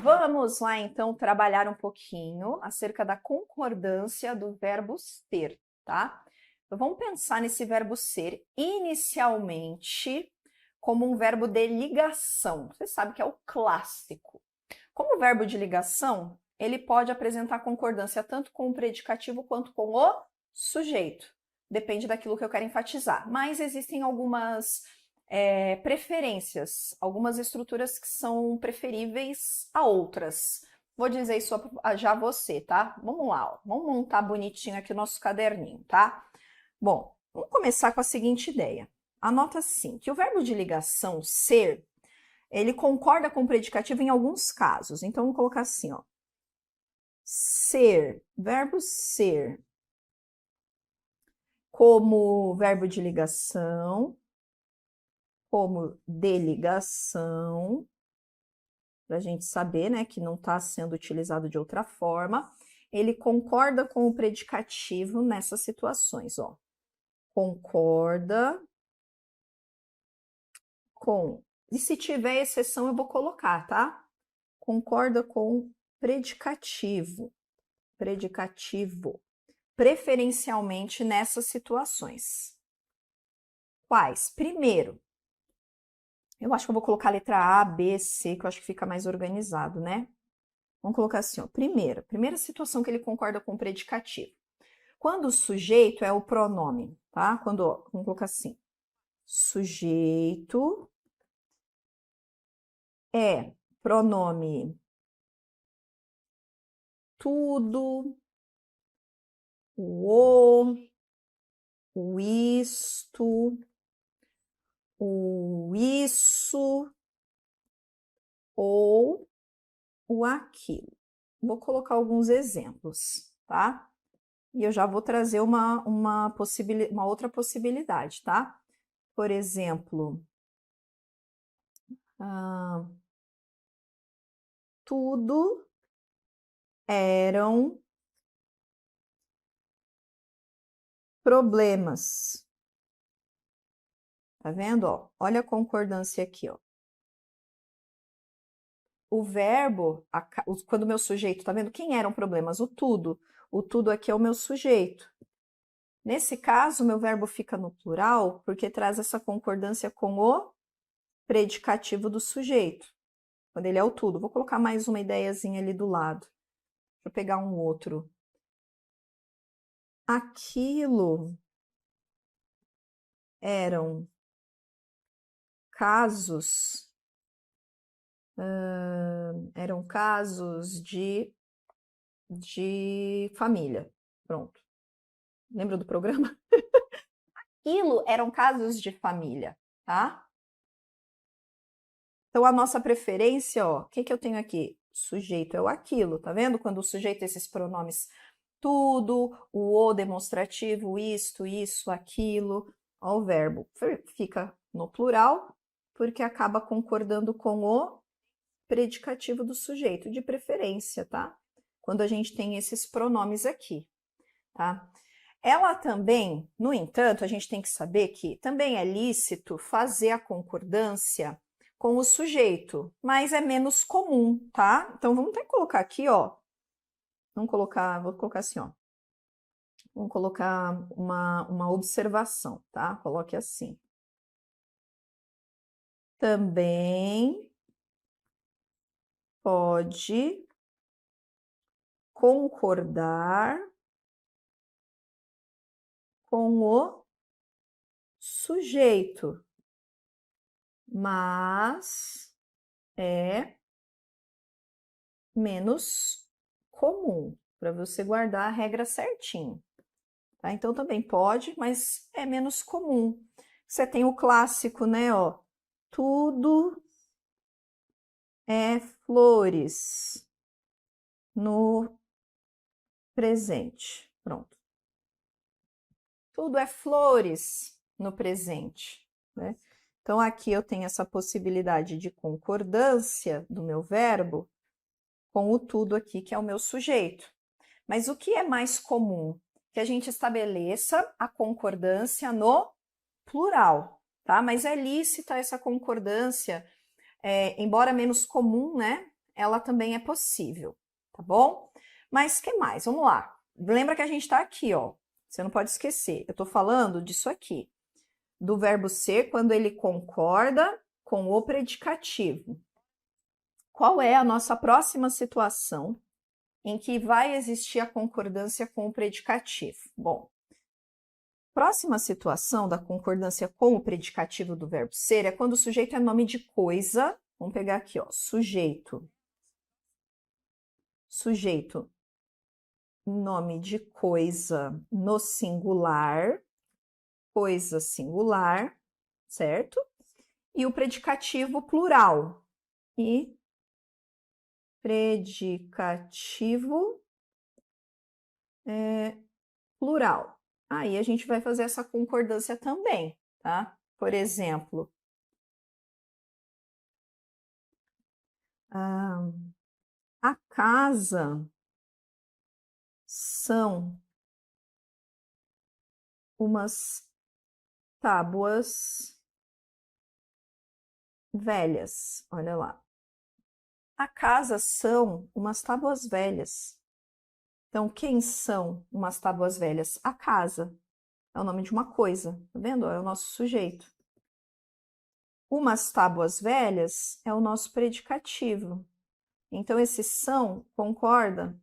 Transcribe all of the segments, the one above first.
Vamos lá, então, trabalhar um pouquinho acerca da concordância do verbo ser, tá? Então, vamos pensar nesse verbo ser inicialmente como um verbo de ligação. Você sabe que é o clássico. Como verbo de ligação, ele pode apresentar concordância tanto com o predicativo quanto com o sujeito. Depende daquilo que eu quero enfatizar. Mas existem algumas preferências, algumas estruturas que são preferíveis a outras. Vou dizer isso já a você, tá? Vamos lá, ó. Vamos montar bonitinho aqui o nosso caderninho, tá? Bom, vamos começar com a seguinte ideia. Anota assim, que o verbo de ligação ser, ele concorda com o predicativo em alguns casos. Então, vamos colocar assim, ó. Ser, verbo ser, como verbo de ligação, como de ligação, para a gente saber, né, que não está sendo utilizado de outra forma. Ele concorda com o predicativo nessas situações, ó. Concorda com. E se tiver exceção, eu vou colocar, tá? Concorda com predicativo. Predicativo. Preferencialmente nessas situações. Quais? Primeiro, eu acho que eu vou colocar a letra A, B, C, que eu acho que fica mais organizado, né? Vamos colocar assim, ó. Primeira situação que ele concorda com o predicativo. Quando o sujeito é o pronome, tá? Quando, vamos colocar assim. Sujeito é pronome tudo, o isto, o isso ou o aquilo. Vou colocar alguns exemplos, tá? E eu já vou trazer uma outra possibilidade, tá? Por exemplo, tudo eram problemas. Tá vendo? Ó, olha a concordância aqui, ó. O verbo, quando o meu sujeito, tá vendo? Quem eram problemas? O tudo. O tudo aqui é o meu sujeito. Nesse caso, o meu verbo fica no plural porque traz essa concordância com o predicativo do sujeito. Quando ele é o tudo. Vou colocar mais uma ideiazinha ali do lado. Deixa eu pegar um outro. Aquilo eram casos de família. Pronto. Lembra do programa? Aquilo eram casos de família, tá? Então, a nossa preferência, ó, o que eu tenho aqui? Sujeito é o aquilo, tá vendo? Quando o sujeito é esses pronomes tudo, o demonstrativo, isto, isso, aquilo, ó, o verbo fica no plural, porque acaba concordando com o predicativo do sujeito, de preferência, tá? Quando a gente tem esses pronomes aqui, tá? Ela também, no entanto, a gente tem que saber que também é lícito fazer a concordância com o sujeito, mas é menos comum, tá? Então vamos até colocar aqui, ó. Vou colocar assim, ó. Vamos colocar uma observação, tá? Coloque assim. Também pode concordar com o sujeito, mas é menos comum, para você guardar a regra certinho. Tá? Então também pode, mas é menos comum. Você tem o clássico, né? Ó, tudo é flores no presente. Pronto. Tudo é flores no presente, né? Então aqui eu tenho essa possibilidade de concordância do meu verbo com o tudo aqui, que é o meu sujeito. Mas o que é mais comum? Que a gente estabeleça a concordância no plural, tá? Mas é lícita essa concordância, embora menos comum, né? ela também é possível, tá bom? Mas que mais? Vamos lá. Lembra que a gente está aqui, ó. Você não pode esquecer. Eu estou falando disso aqui, do verbo ser quando ele concorda com o predicativo. Qual é a nossa próxima situação em que vai existir a concordância com o predicativo? Bom, próxima situação da concordância com o predicativo do verbo ser é quando o sujeito é nome de coisa. Vamos pegar aqui, ó, sujeito. Sujeito, nome de coisa no singular, coisa singular, certo? E o predicativo plural. E predicativo plural. Aí a gente vai fazer essa concordância também, tá? Por exemplo, a casa são umas tábuas velhas. Olha lá. A casa são umas tábuas velhas. Então, quem são umas tábuas velhas? A casa. É o nome de uma coisa, tá vendo? É o nosso sujeito. Umas tábuas velhas é o nosso predicativo. Então, esse são concorda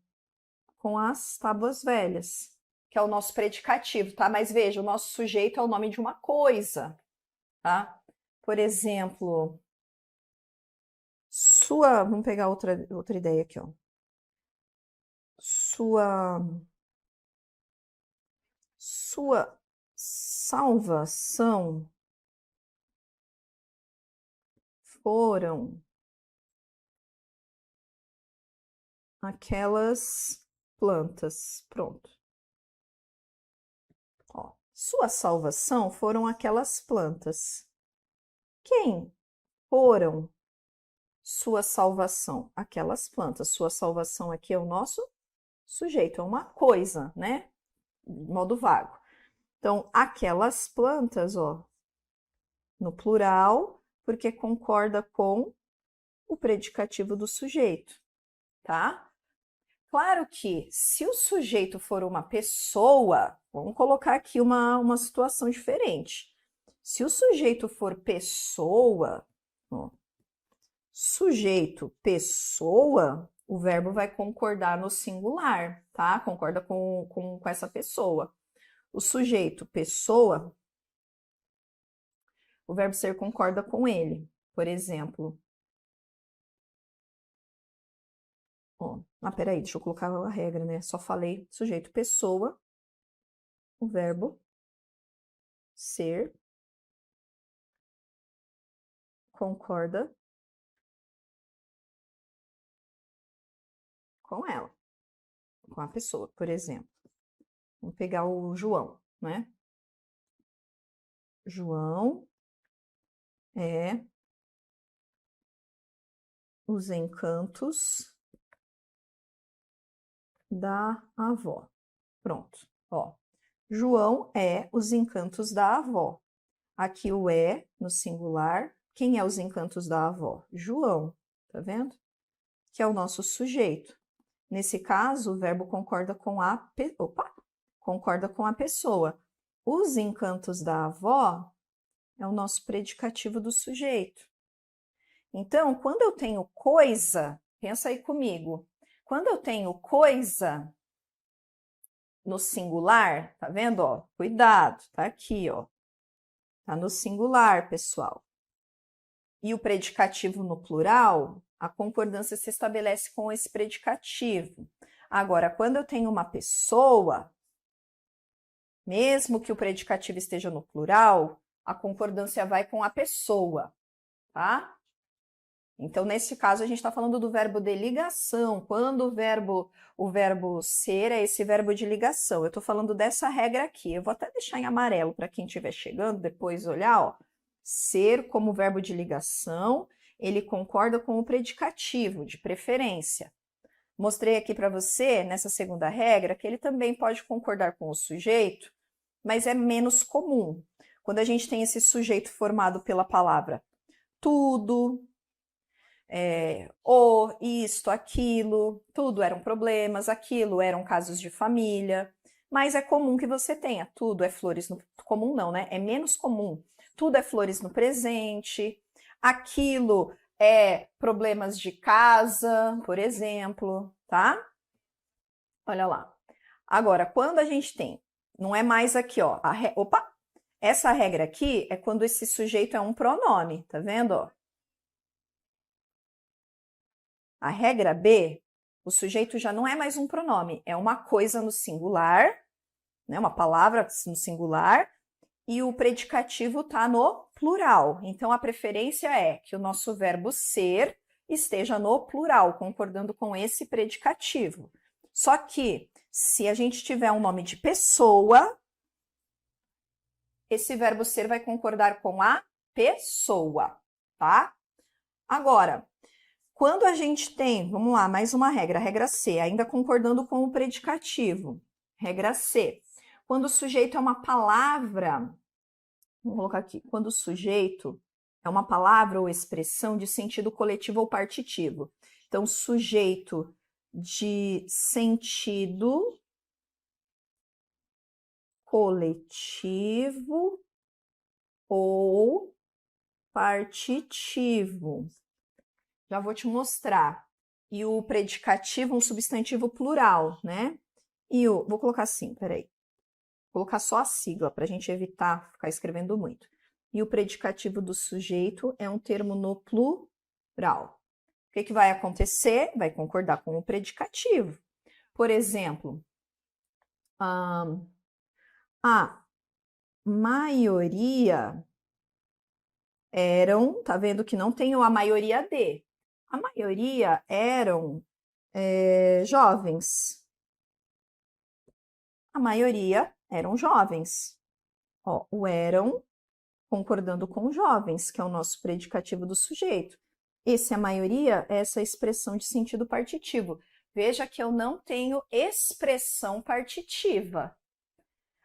com as tábuas velhas, que é o nosso predicativo, tá? Mas veja, o nosso sujeito é o nome de uma coisa, tá? Por exemplo, vamos pegar outra ideia aqui, ó. Sua salvação foram aquelas plantas. Pronto. Ó, sua salvação foram aquelas plantas. Quem foram sua salvação? Aquelas plantas. Sua salvação aqui é o nosso sujeito, é uma coisa, né? De modo vago. Então, aquelas plantas, ó, no plural, porque concorda com o predicativo do sujeito, tá? Claro que se o sujeito for uma pessoa, vamos colocar aqui uma situação diferente. Se o sujeito for pessoa, ó, sujeito, pessoa, o verbo vai concordar no singular, tá? Concorda com essa pessoa. O sujeito, pessoa, o verbo ser concorda com ele. Por exemplo, ó, peraí, deixa eu colocar a regra, né? Só falei sujeito, pessoa, o verbo ser concorda com ela, com a pessoa, por exemplo. Vamos pegar o João, né? João é os encantos da avó. Pronto, ó. João é os encantos da avó. Aqui o é no singular. Quem é os encantos da avó? João, tá vendo? Que é o nosso sujeito. Nesse caso, o verbo concorda com concorda com a pessoa. Os encantos da avó é o nosso predicativo do sujeito. Então, quando eu tenho coisa, pensa aí comigo. Quando eu tenho coisa no singular, tá vendo, ó? Cuidado, tá aqui, ó. Tá no singular, pessoal. E o predicativo no plural, a concordância se estabelece com esse predicativo. Agora, quando eu tenho uma pessoa, mesmo que o predicativo esteja no plural, a concordância vai com a pessoa, tá? Então, nesse caso, a gente está falando do verbo de ligação, quando o verbo ser é esse verbo de ligação. Eu estou falando dessa regra aqui. Eu vou até deixar em amarelo para quem estiver chegando, depois olhar, ó. Ser como verbo de ligação, ele concorda com o predicativo, de preferência. Mostrei aqui para você, nessa segunda regra, que ele também pode concordar com o sujeito, mas é menos comum. Quando a gente tem esse sujeito formado pela palavra tudo, o, isto, aquilo, tudo eram problemas, aquilo eram casos de família, mas é comum que você tenha, tudo é flores no comum não, né? É menos comum. Tudo é flores no presente, aquilo é problemas de casa, por exemplo, tá? Olha lá. Agora, quando a gente tem, não é mais aqui, ó, opa, essa regra aqui é quando esse sujeito é um pronome, tá vendo, ó? A regra B, o sujeito já não é mais um pronome, é uma coisa no singular, né, uma palavra no singular, e o predicativo está no plural. Então, a preferência é que o nosso verbo ser esteja no plural, concordando com esse predicativo. Só que, se a gente tiver um nome de pessoa, esse verbo ser vai concordar com a pessoa, tá? Agora, quando a gente tem, vamos lá, mais uma regra, regra C, ainda concordando com o predicativo. Regra C, quando o sujeito é uma palavra, vamos colocar aqui, quando o sujeito é uma palavra ou expressão de sentido coletivo ou partitivo. Então, sujeito de sentido coletivo ou partitivo. Já vou te mostrar. E o predicativo, um substantivo plural, né? Vou colocar assim, peraí. Vou colocar só a sigla, para a gente evitar ficar escrevendo muito. E o predicativo do sujeito é um termo no plural. O que vai acontecer? Vai concordar com o predicativo. Por exemplo, a maioria eram, tá vendo que não tem a maioria de. A maioria eram jovens. A maioria eram jovens. Ó, o eram concordando com jovens, que é o nosso predicativo do sujeito. Esse, a maioria, é essa expressão de sentido partitivo. Veja que eu não tenho expressão partitiva.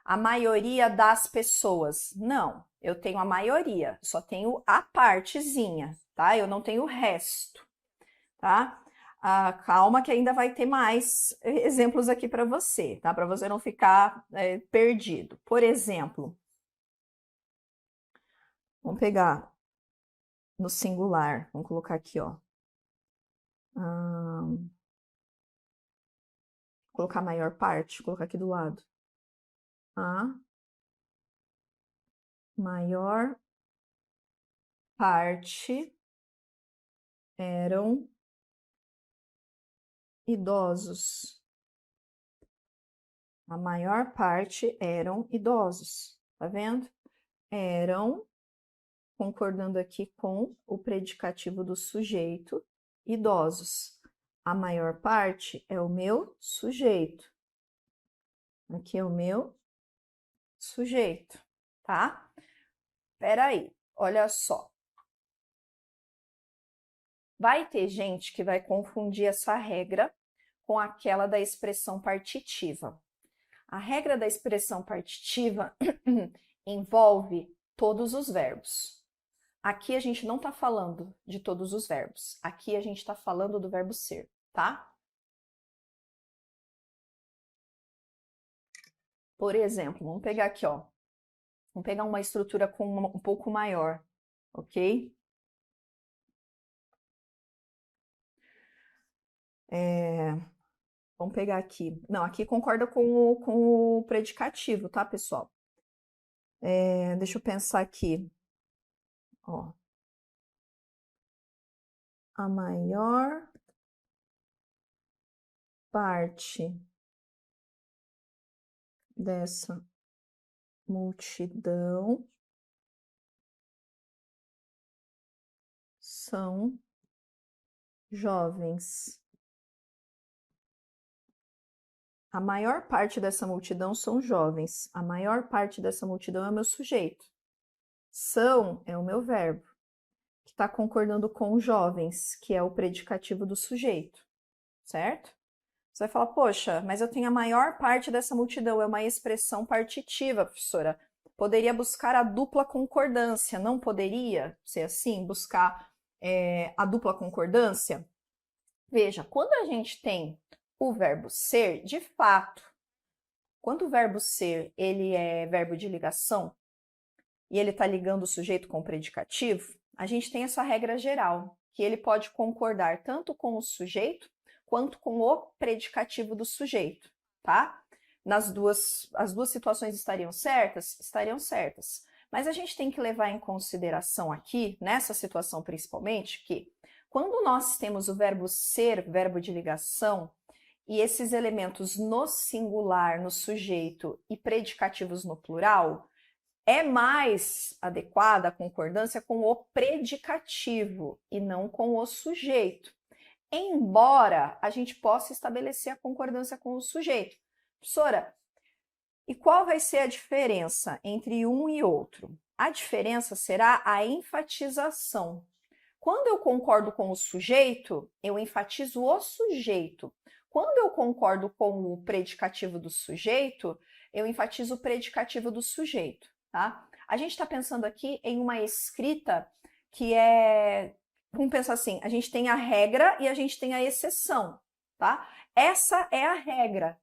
A maioria das pessoas. Não, eu tenho a maioria, só tenho a partezinha, tá? Eu não tenho o resto, tá? Calma que ainda vai ter mais exemplos aqui para você, tá? Para você não ficar perdido. Por exemplo, vamos pegar no singular, vamos colocar aqui, ó. Colocar a maior parte, colocar aqui do lado. A maior parte eram idosos. A maior parte eram idosos, tá vendo? Eram, concordando aqui com o predicativo do sujeito, idosos. A maior parte é o meu sujeito. Aqui é o meu sujeito, tá? Peraí, olha só. Vai ter gente que vai confundir essa regra com aquela da expressão partitiva. A regra da expressão partitiva envolve todos os verbos. Aqui a gente não está falando de todos os verbos. Aqui a gente está falando do verbo ser, tá? Por exemplo, vamos pegar aqui, ó. Vamos pegar uma estrutura um pouco maior, ok? Vamos pegar aqui. Não, aqui concorda com o predicativo, tá, pessoal? Deixa eu pensar aqui. Ó. A maior parte dessa multidão são jovens. A maior parte dessa multidão são jovens. A maior parte dessa multidão é o meu sujeito. São é o meu verbo, que está concordando com jovens, que é o predicativo do sujeito, certo? Você vai falar, poxa, mas eu tenho a maior parte dessa multidão, é uma expressão partitiva, professora. Poderia buscar a dupla concordância, não poderia ser assim? Buscar a dupla concordância? Veja, quando a gente tem o verbo ser, de fato, quando o verbo ser ele é verbo de ligação e ele está ligando o sujeito com o predicativo, a gente tem essa regra geral, que ele pode concordar tanto com o sujeito quanto com o predicativo do sujeito, tá? As duas situações estariam certas? Estariam certas. Mas a gente tem que levar em consideração aqui, nessa situação principalmente, que quando nós temos o verbo ser, verbo de ligação, e esses elementos no singular, no sujeito, e predicativos no plural, é mais adequada a concordância com o predicativo e não com o sujeito. Embora a gente possa estabelecer a concordância com o sujeito. Professora, e qual vai ser a diferença entre um e outro? A diferença será a enfatização. Quando eu concordo com o sujeito, eu enfatizo o sujeito. Quando eu concordo com o predicativo do sujeito, eu enfatizo o predicativo do sujeito, tá? A gente está pensando aqui em uma escrita que é... Vamos pensar assim, a gente tem a regra e a gente tem a exceção, tá? Essa é a regra.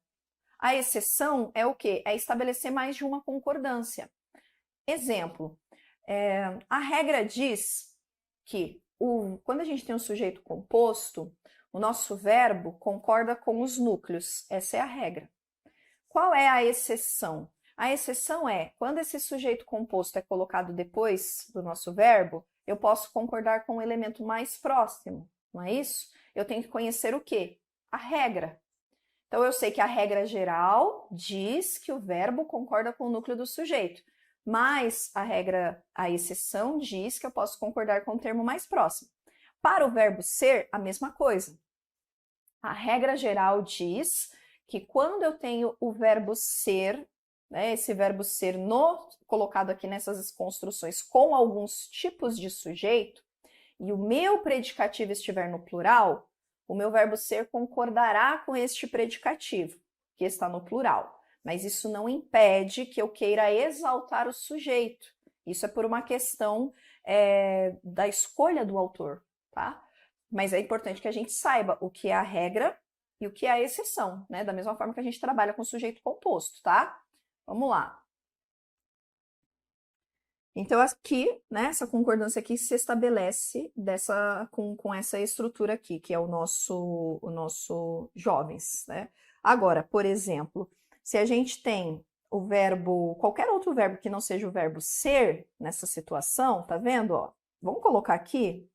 A exceção é o quê? É estabelecer mais de uma concordância. Exemplo, a regra diz que quando a gente tem um sujeito composto, o nosso verbo concorda com os núcleos. Essa é a regra. Qual é a exceção? A exceção é, quando esse sujeito composto é colocado depois do nosso verbo, eu posso concordar com o elemento mais próximo, não é isso? Eu tenho que conhecer o quê? A regra. Então, eu sei que a regra geral diz que o verbo concorda com o núcleo do sujeito, mas a exceção diz que eu posso concordar com o termo mais próximo. Para o verbo ser, a mesma coisa. A regra geral diz que quando eu tenho o verbo ser, né, esse verbo ser colocado aqui nessas construções com alguns tipos de sujeito, e o meu predicativo estiver no plural, o meu verbo ser concordará com este predicativo, que está no plural. Mas isso não impede que eu queira exaltar o sujeito. Isso é por uma questão da escolha do autor, tá? Mas é importante que a gente saiba o que é a regra e o que é a exceção, né? Da mesma forma que a gente trabalha com sujeito composto, tá? Vamos lá. Então, aqui, né, essa concordância aqui se estabelece com essa estrutura aqui, que é o nosso jovens, né? Agora, por exemplo, se a gente tem o verbo, qualquer outro verbo que não seja o verbo ser nessa situação, tá vendo, ó? Vamos colocar aqui.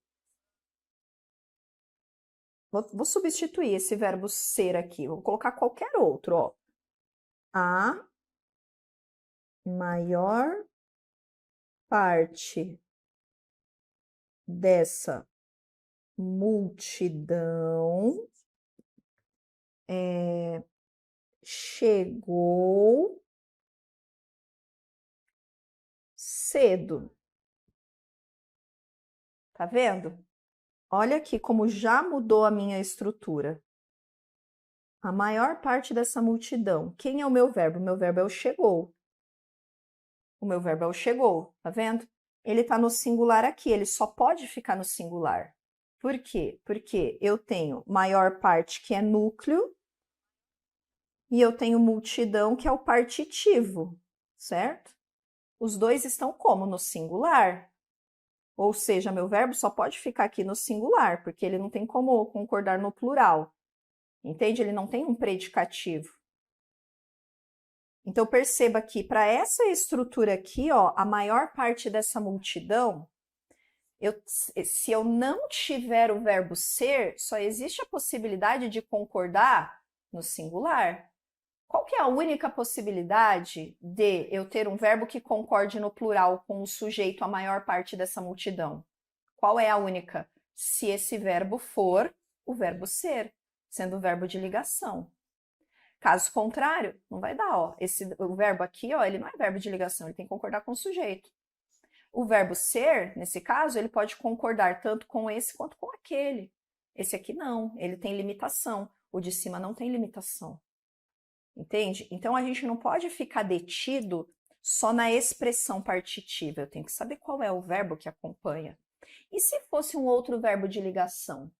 Vou substituir esse verbo ser aqui, vou colocar qualquer outro, ó. A maior parte dessa multidão chegou cedo. Tá vendo? Olha aqui como já mudou a minha estrutura. A maior parte dessa multidão. Quem é o meu verbo? O meu verbo é o chegou. O meu verbo é o chegou, tá vendo? Ele tá no singular aqui, ele só pode ficar no singular. Por quê? Porque eu tenho maior parte, que é núcleo, e eu tenho multidão, que é o partitivo, certo? Os dois estão como? No singular. Ou seja, meu verbo só pode ficar aqui no singular, porque ele não tem como concordar no plural. Entende? Ele não tem um predicativo. Então, perceba que para essa estrutura aqui, ó, a maior parte dessa multidão, se eu não tiver o verbo ser, só existe a possibilidade de concordar no singular. Qual que é a única possibilidade de eu ter um verbo que concorde no plural com o sujeito a maior parte dessa multidão? Qual é a única? Se esse verbo for o verbo ser, sendo o verbo de ligação. Caso contrário, não vai dar, ó. O verbo aqui, ó, ele não é verbo de ligação, ele tem que concordar com o sujeito. O verbo ser, nesse caso, ele pode concordar tanto com esse quanto com aquele. Esse aqui não, ele tem limitação. O de cima não tem limitação. Entende? Então, a gente não pode ficar detido só na expressão partitiva. Eu tenho que saber qual é o verbo que acompanha. E se fosse um outro verbo de ligação?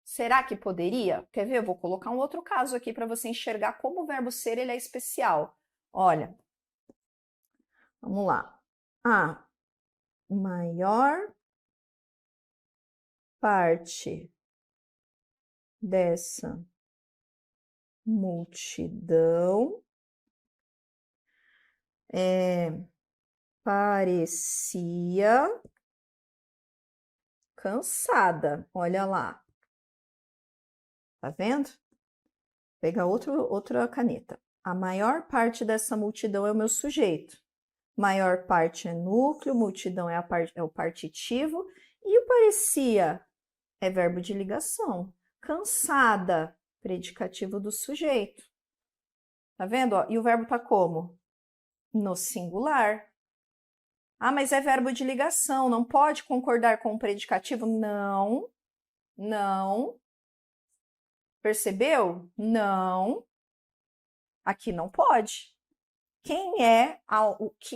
Será que poderia? Quer ver? Eu vou colocar um outro caso aqui para você enxergar como o verbo ser ele é especial. Olha, vamos lá. A maior parte dessa multidão parecia cansada. Olha lá. Tá vendo? Pega outra caneta. A maior parte dessa multidão é o meu sujeito. Maior parte é núcleo, multidão é o partitivo. E o parecia é verbo de ligação. Cansada, predicativo do sujeito. Tá vendo? Ó? E o verbo tá como? No singular. Ah, mas é verbo de ligação, não pode concordar com o predicativo? Não, não. Percebeu? Não. Aqui não pode. Quem é,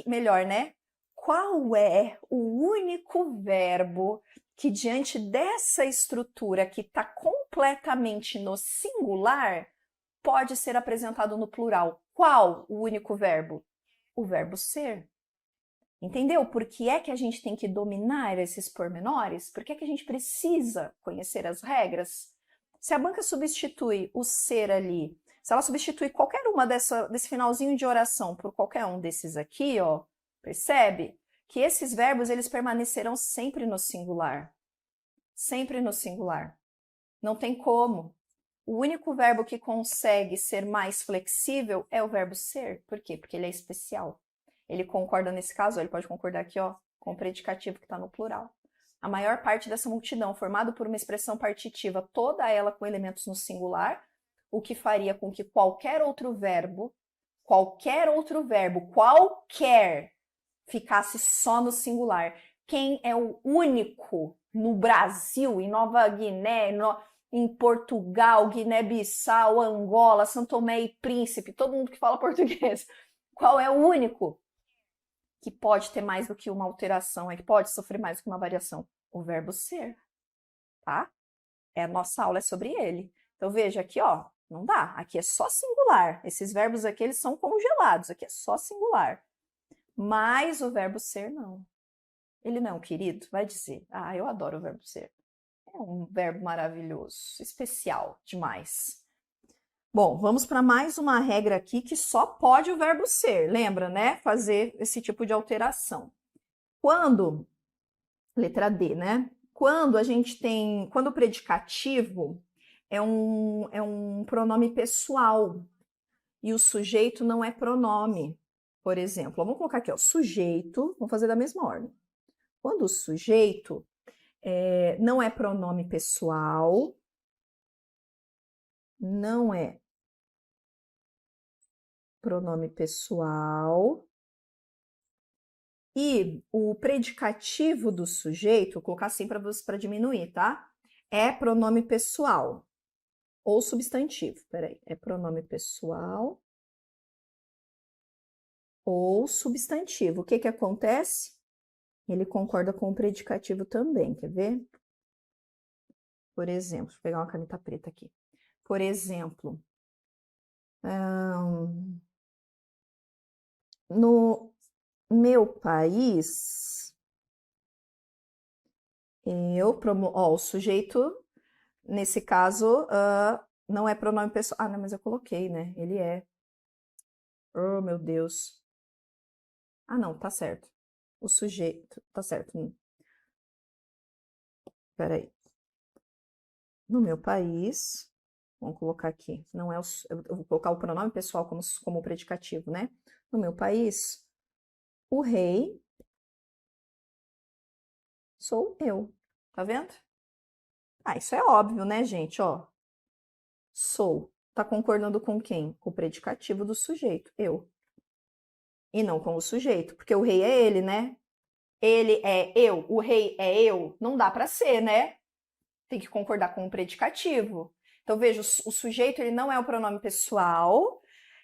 melhor, né? Qual é o único verbo que, diante dessa estrutura que está completamente no singular, pode ser apresentado no plural? Qual o único verbo? O verbo ser. Entendeu? Por que é que a gente tem que dominar esses pormenores? Por que é que a gente precisa conhecer as regras? Se a banca substitui o ser ali, se ela substitui qualquer uma desse finalzinho de oração por qualquer um desses aqui, ó, percebe? Que esses verbos eles permanecerão sempre no singular. Sempre no singular. Não tem como. O único verbo que consegue ser mais flexível é o verbo ser. Por quê? Porque ele é especial. Ele concorda nesse caso, ele pode concordar aqui, ó, com o predicativo que está no plural. A maior parte dessa multidão, formada por uma expressão partitiva, toda ela com elementos no singular, o que faria com que qualquer, ficasse só no singular. Quem é o único no Brasil, em Nova Guiné, em Portugal, Guiné-Bissau, Angola, São Tomé e Príncipe, todo mundo que fala português, qual é o único que pode ter mais do que uma alteração, que pode sofrer mais do que uma variação? O verbo ser, tá? A nossa aula é sobre ele. Então veja aqui, ó, não dá. Aqui é só singular. Esses verbos aqui, eles são congelados. Aqui é só singular. Mas o verbo ser, não. Ele não, querido, vai dizer. Ah, eu adoro o verbo ser. É um verbo maravilhoso, especial demais. Bom, vamos para mais uma regra aqui que só pode o verbo ser. Lembra, né? Fazer esse tipo de alteração. Quando, letra D, né? Quando o predicativo é um pronome pessoal e o sujeito não é pronome. Por exemplo, vamos colocar aqui, ó, sujeito, vamos fazer da mesma ordem. Quando o sujeito não é pronome pessoal, não é pronome pessoal, e o predicativo do sujeito, vou colocar assim para diminuir, tá? É pronome pessoal ou substantivo, peraí, é pronome pessoal ou substantivo. O que que acontece? Ele concorda com o predicativo também, quer ver? Por exemplo, vou pegar uma caneta preta aqui. Por exemplo, no meu país, o sujeito, nesse caso, não é pronome pessoal. Ah, não, mas eu coloquei, né? Ele é. Oh, meu Deus. Ah, não, tá certo. O sujeito, tá certo. Peraí. No meu país, vamos colocar aqui, não é eu vou colocar o pronome pessoal como predicativo, né? No meu país, o rei sou eu. Tá vendo? Ah, isso é óbvio, né, gente? Ó, sou. Tá concordando com quem? Com o predicativo do sujeito, eu. E não com o sujeito, porque o rei é ele, né? Ele é eu, o rei é eu. Não dá para ser, né? Tem que concordar com o predicativo. Então, veja, o sujeito ele não é o pronome pessoal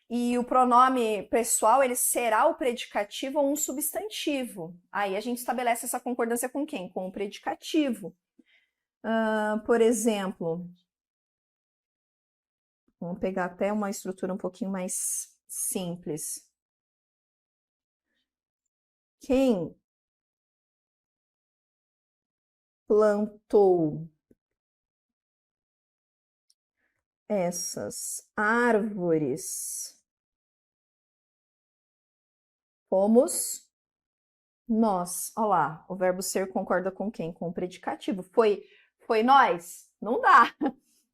E o pronome pessoal, ele será o predicativo ou um substantivo. Aí a gente estabelece essa concordância com quem? Com o predicativo. Por exemplo, vamos pegar até uma estrutura um pouquinho mais simples. Quem plantou essas árvores fomos nós. Olha lá, o verbo ser concorda com quem? Com o predicativo. Foi nós? Não dá,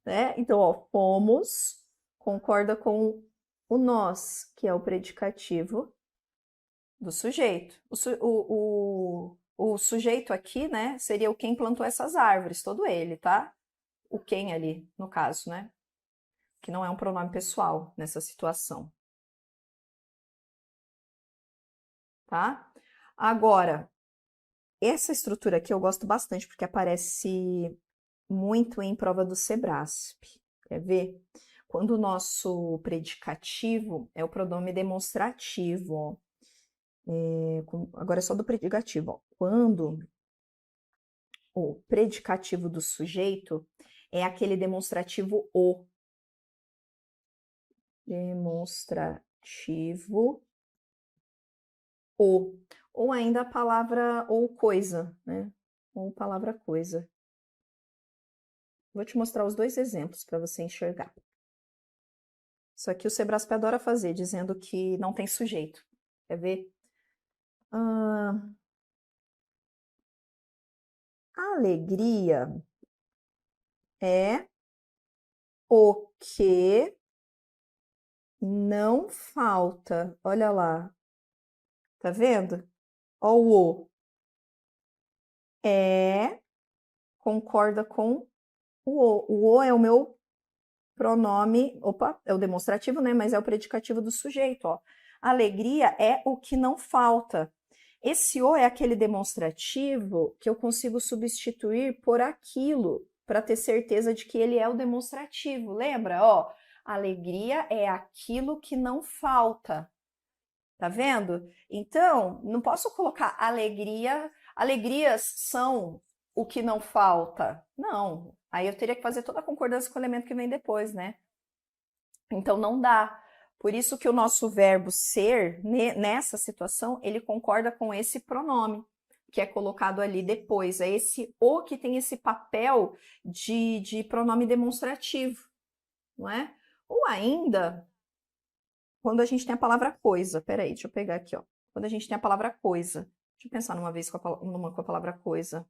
né? Então, ó, fomos concorda com o nós, que é o predicativo do sujeito. O sujeito aqui, né, seria o quem plantou essas árvores, todo ele, tá? O quem ali, no caso, né? Que não é um pronome pessoal nessa situação. Tá? Agora, essa estrutura aqui eu gosto bastante porque aparece muito em prova do Sebrasp. Quer ver? Quando o nosso predicativo é o pronome demonstrativo, ó. Agora é só do predicativo, ó. Quando o predicativo do sujeito é aquele demonstrativo o. Demonstrativo o. Ou ainda a palavra ou coisa, né? Ou palavra coisa. Vou te mostrar os dois exemplos para você enxergar. Isso aqui o Sebrasp adora fazer, dizendo que não tem sujeito. Quer ver? Alegria é o que não falta. Olha lá. Tá vendo? Ó, o é concorda com o. O é o meu pronome, opa, é o demonstrativo, né? Mas é o predicativo do sujeito, ó. Alegria é o que não falta. Esse o é aquele demonstrativo que eu consigo substituir por aquilo, para ter certeza de que ele é o demonstrativo. Lembra? Ó, alegria é aquilo que não falta. Tá vendo? Então, não posso colocar alegria, alegrias são o que não falta. Não. Aí eu teria que fazer toda a concordância com o elemento que vem depois, né? Então não dá. Por isso que o nosso verbo ser, nessa situação, ele concorda com esse pronome, que é colocado ali depois. É esse o que tem esse papel de pronome demonstrativo, não é? Ou ainda, quando a gente tem a palavra coisa. Peraí, deixa eu pegar aqui, ó. Quando a gente tem a palavra coisa. Deixa eu pensar numa vez com a palavra coisa.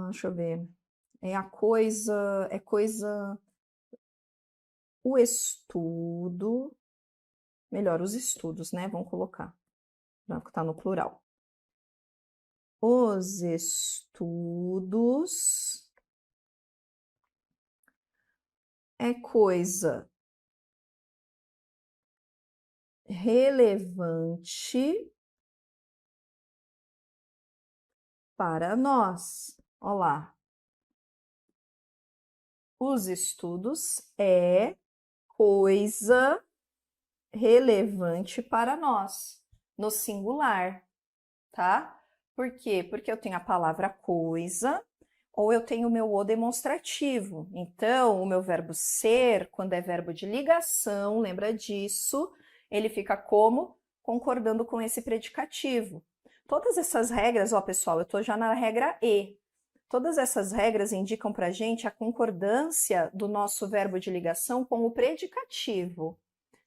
Deixa eu ver. É coisa. O estudo. Melhor, os estudos, né? Vamos colocar. Já que tá no plural. Os estudos é coisa relevante para nós. Olha lá. Os estudos é coisa relevante para nós, no singular, tá? Por quê? Porque eu tenho a palavra coisa ou eu tenho o meu o demonstrativo. Então, o meu verbo ser, quando é verbo de ligação, lembra disso, ele fica como? Concordando com esse predicativo. Todas essas regras, ó pessoal, eu estou já na regra E. Todas essas regras indicam para a gente a concordância do nosso verbo de ligação com o predicativo,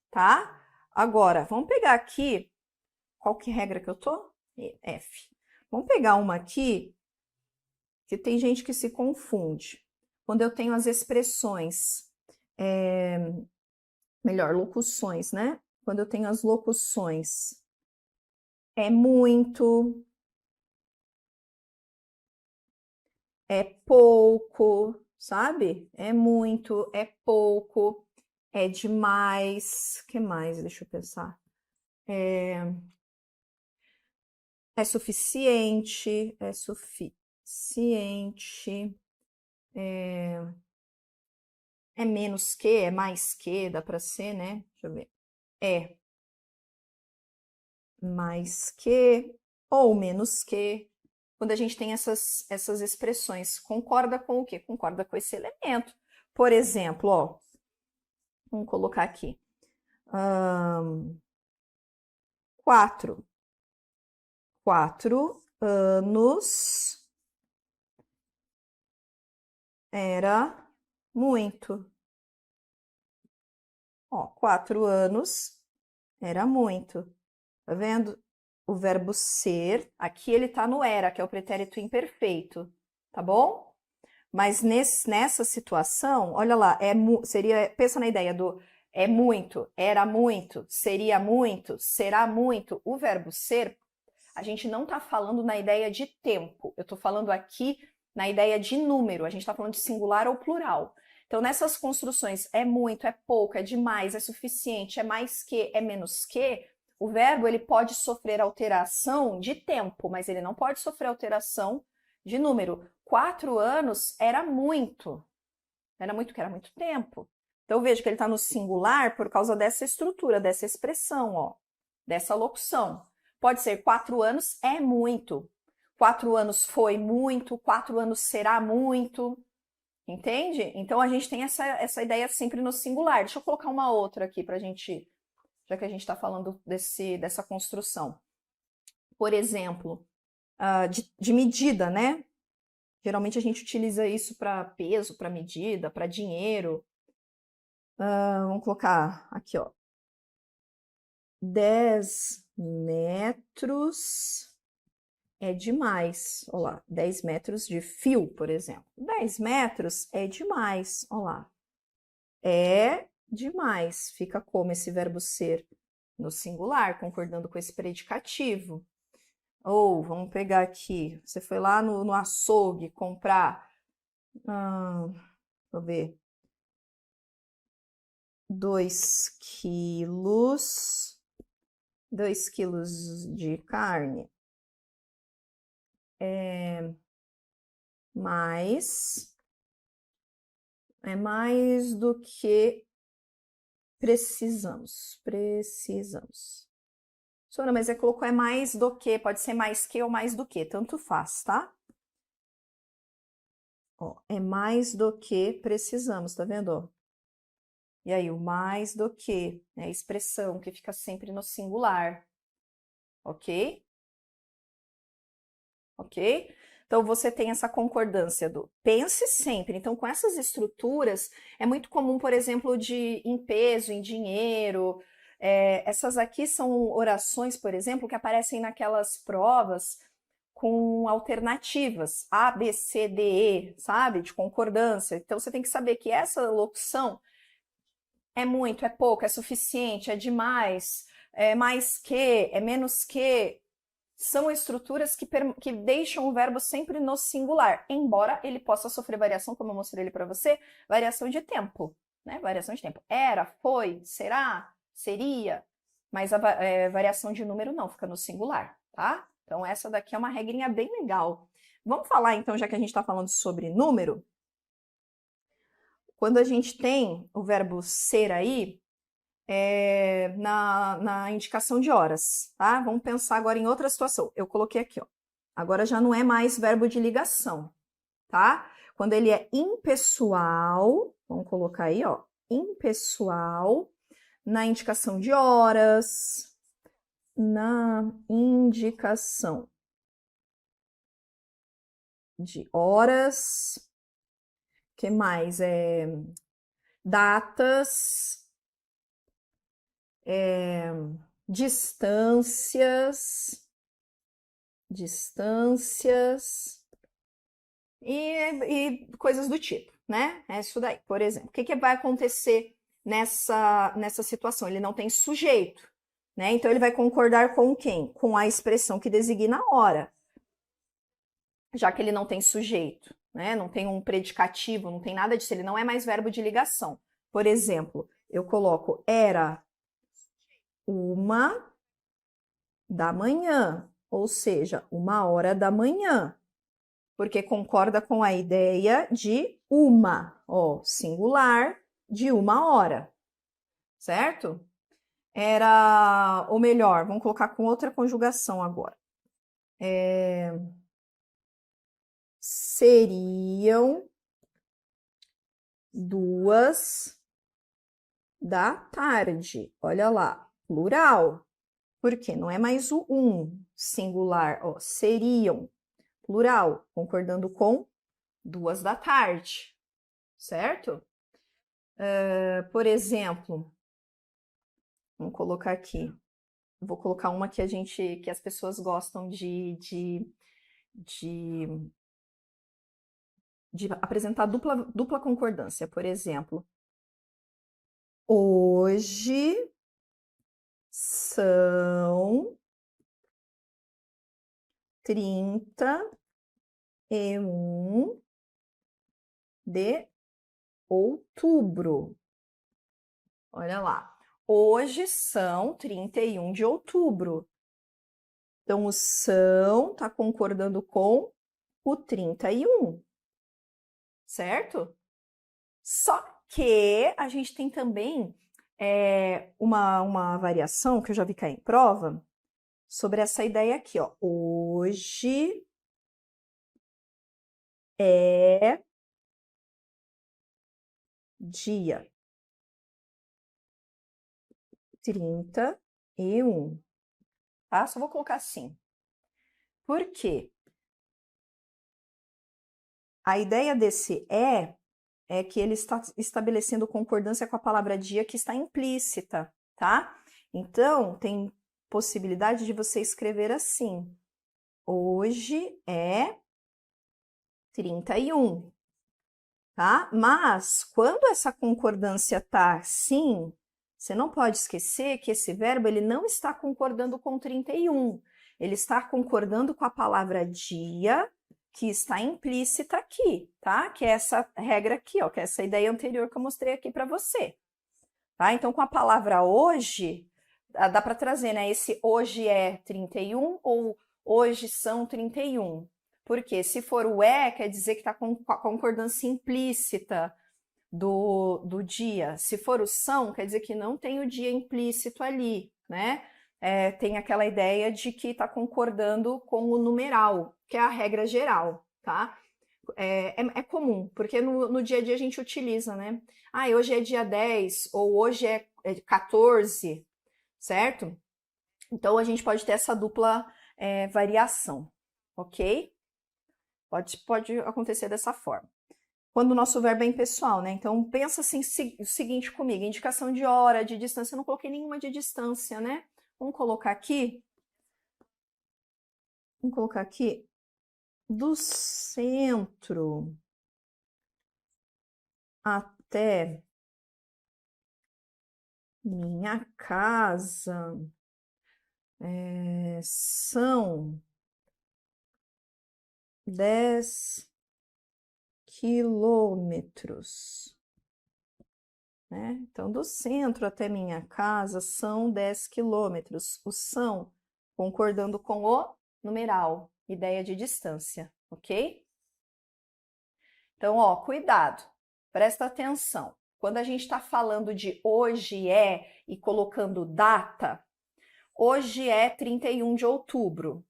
tá? Agora, vamos pegar aqui, qual que regra que eu tô? F. Vamos pegar uma aqui, que tem gente que se confunde. Quando eu tenho as expressões, melhor, locuções, né? Quando eu tenho as locuções, é muito, é pouco, sabe? É muito, é pouco, é demais. O que mais? Deixa eu pensar. É suficiente, É menos que, é mais que, dá para ser, né? Deixa eu ver. É mais que ou menos que. Quando a gente tem essas expressões, concorda com o quê? Concorda com esse elemento. Por exemplo, ó, vamos colocar aqui. 4. 4 anos era muito. Ó, 4 anos era muito. Tá vendo? O verbo ser, aqui ele tá no era, que é o pretérito imperfeito, tá bom? Mas nessa situação, olha lá, seria, pensa na ideia do é muito, era muito, seria muito, será muito. O verbo ser, a gente não tá falando na ideia de tempo, eu tô falando aqui na ideia de número, a gente tá falando de singular ou plural. Então, nessas construções, é muito, é pouco, é demais, é suficiente, é mais que, é menos que, o verbo ele pode sofrer alteração de tempo, mas ele não pode sofrer alteração de número. 4 anos era muito que era muito tempo. Então, eu vejo que ele está no singular por causa dessa estrutura, dessa expressão, ó, dessa locução. Pode ser 4 anos é muito, 4 anos foi muito, 4 anos será muito, entende? Então, a gente tem essa ideia sempre no singular. Deixa eu colocar uma outra aqui para a gente, já que a gente está falando dessa construção. Por exemplo, de medida, né? Geralmente a gente utiliza isso para peso, para medida, para dinheiro. Vamos colocar aqui, ó. 10 metros é demais. Olha lá, 10 metros de fio, por exemplo. 10 metros é demais. Olha lá. É demais. Fica como esse verbo ser no singular, concordando com esse predicativo. Ou, vamos pegar aqui, você foi lá no açougue comprar, deixa eu ver, 2 quilos, 2 quilos de carne, é mais do que precisamos. Sora, mas colocou é mais do que, pode ser mais que ou mais do que, tanto faz, tá? Ó, é mais do que precisamos, tá vendo? Ó? E aí, o mais do que, é a expressão que fica sempre no singular, ok? Ok? Então, você tem essa concordância do pense sempre. Então, com essas estruturas, é muito comum, por exemplo, em peso, em dinheiro. Essas aqui são orações, por exemplo, que aparecem naquelas provas com alternativas, A, B, C, D, E, sabe? De concordância. Então, você tem que saber que essa locução é muito, é pouco, é suficiente, é demais, é mais que, é menos que. São estruturas que deixam o verbo sempre no singular, embora ele possa sofrer variação, como eu mostrei ele para você, variação de tempo, né? Variação de tempo. Era, foi, será, seria, mas a variação de número não, fica no singular, tá? Então, essa daqui é uma regrinha bem legal. Vamos falar, então, já que a gente está falando sobre número, quando a gente tem o verbo ser aí, na indicação de horas, tá? Vamos pensar agora em outra situação. Eu coloquei aqui, ó. Agora já não é mais verbo de ligação, tá? Quando ele é impessoal, vamos colocar aí, ó, impessoal, na indicação de horas, na indicação de horas, que mais? Datas, distâncias e coisas do tipo, né? É isso daí. Por exemplo, o que vai acontecer nessa situação? Ele não tem sujeito, né? Então ele vai concordar com quem? Com a expressão que designa a hora, já que ele não tem sujeito, né? Não tem um predicativo, não tem nada disso, ele não é mais verbo de ligação. Por exemplo, eu coloco era 1h, ou seja, 1h, porque concorda com a ideia de uma, ó, singular, de 1 hora, certo? Era, ou melhor, vamos colocar com outra conjugação agora. Seriam 2 da tarde. Olha lá, plural. Por quê? Não é mais o singular, ó, seriam, plural, concordando com 2 da tarde, certo? Por exemplo, vamos colocar aqui, vou colocar uma que que as pessoas gostam de apresentar dupla concordância. Por exemplo, hoje são 31 de outubro. Olha lá. Hoje são 31 de outubro. Então, o são está concordando com o 31, certo? Só que a gente tem também uma variação que eu já vi cair em prova sobre essa ideia aqui, ó. Hoje é dia 31, tá? Só vou colocar assim. Por quê? A ideia desse é que ele está estabelecendo concordância com a palavra dia que está implícita, tá? Então, tem possibilidade de você escrever assim. Hoje é 31, tá? Mas, quando essa concordância tá assim, você não pode esquecer que esse verbo ele não está concordando com 31. Ele está concordando com a palavra dia, que está implícita aqui, tá? Que é essa regra aqui, ó, que é essa ideia anterior que eu mostrei aqui para você, tá? Então, com a palavra hoje, dá para trazer, né? Esse hoje é 31 ou hoje são 31. Porque se for o quer dizer que está com a concordância implícita do dia. Se for o são, quer dizer que não tem o dia implícito ali, né? Tem aquela ideia de que está concordando com o numeral, que é a regra geral, tá? É comum, porque no dia a dia a gente utiliza, né? Ah, hoje é dia 10, ou hoje é 14, certo? Então a gente pode ter essa dupla variação, ok? Pode acontecer dessa forma. Quando o nosso verbo é impessoal, né? Então pensa assim o seguinte comigo: indicação de hora, de distância, eu não coloquei nenhuma de distância, né? Vamos colocar aqui do centro até minha casa são 10 quilômetros, né? Então, do centro até minha casa são 10 quilômetros. O são concordando com o numeral, ideia de distância, ok? Então, ó, cuidado, presta atenção. Quando a gente está falando de hoje e colocando data, hoje é 31 de outubro.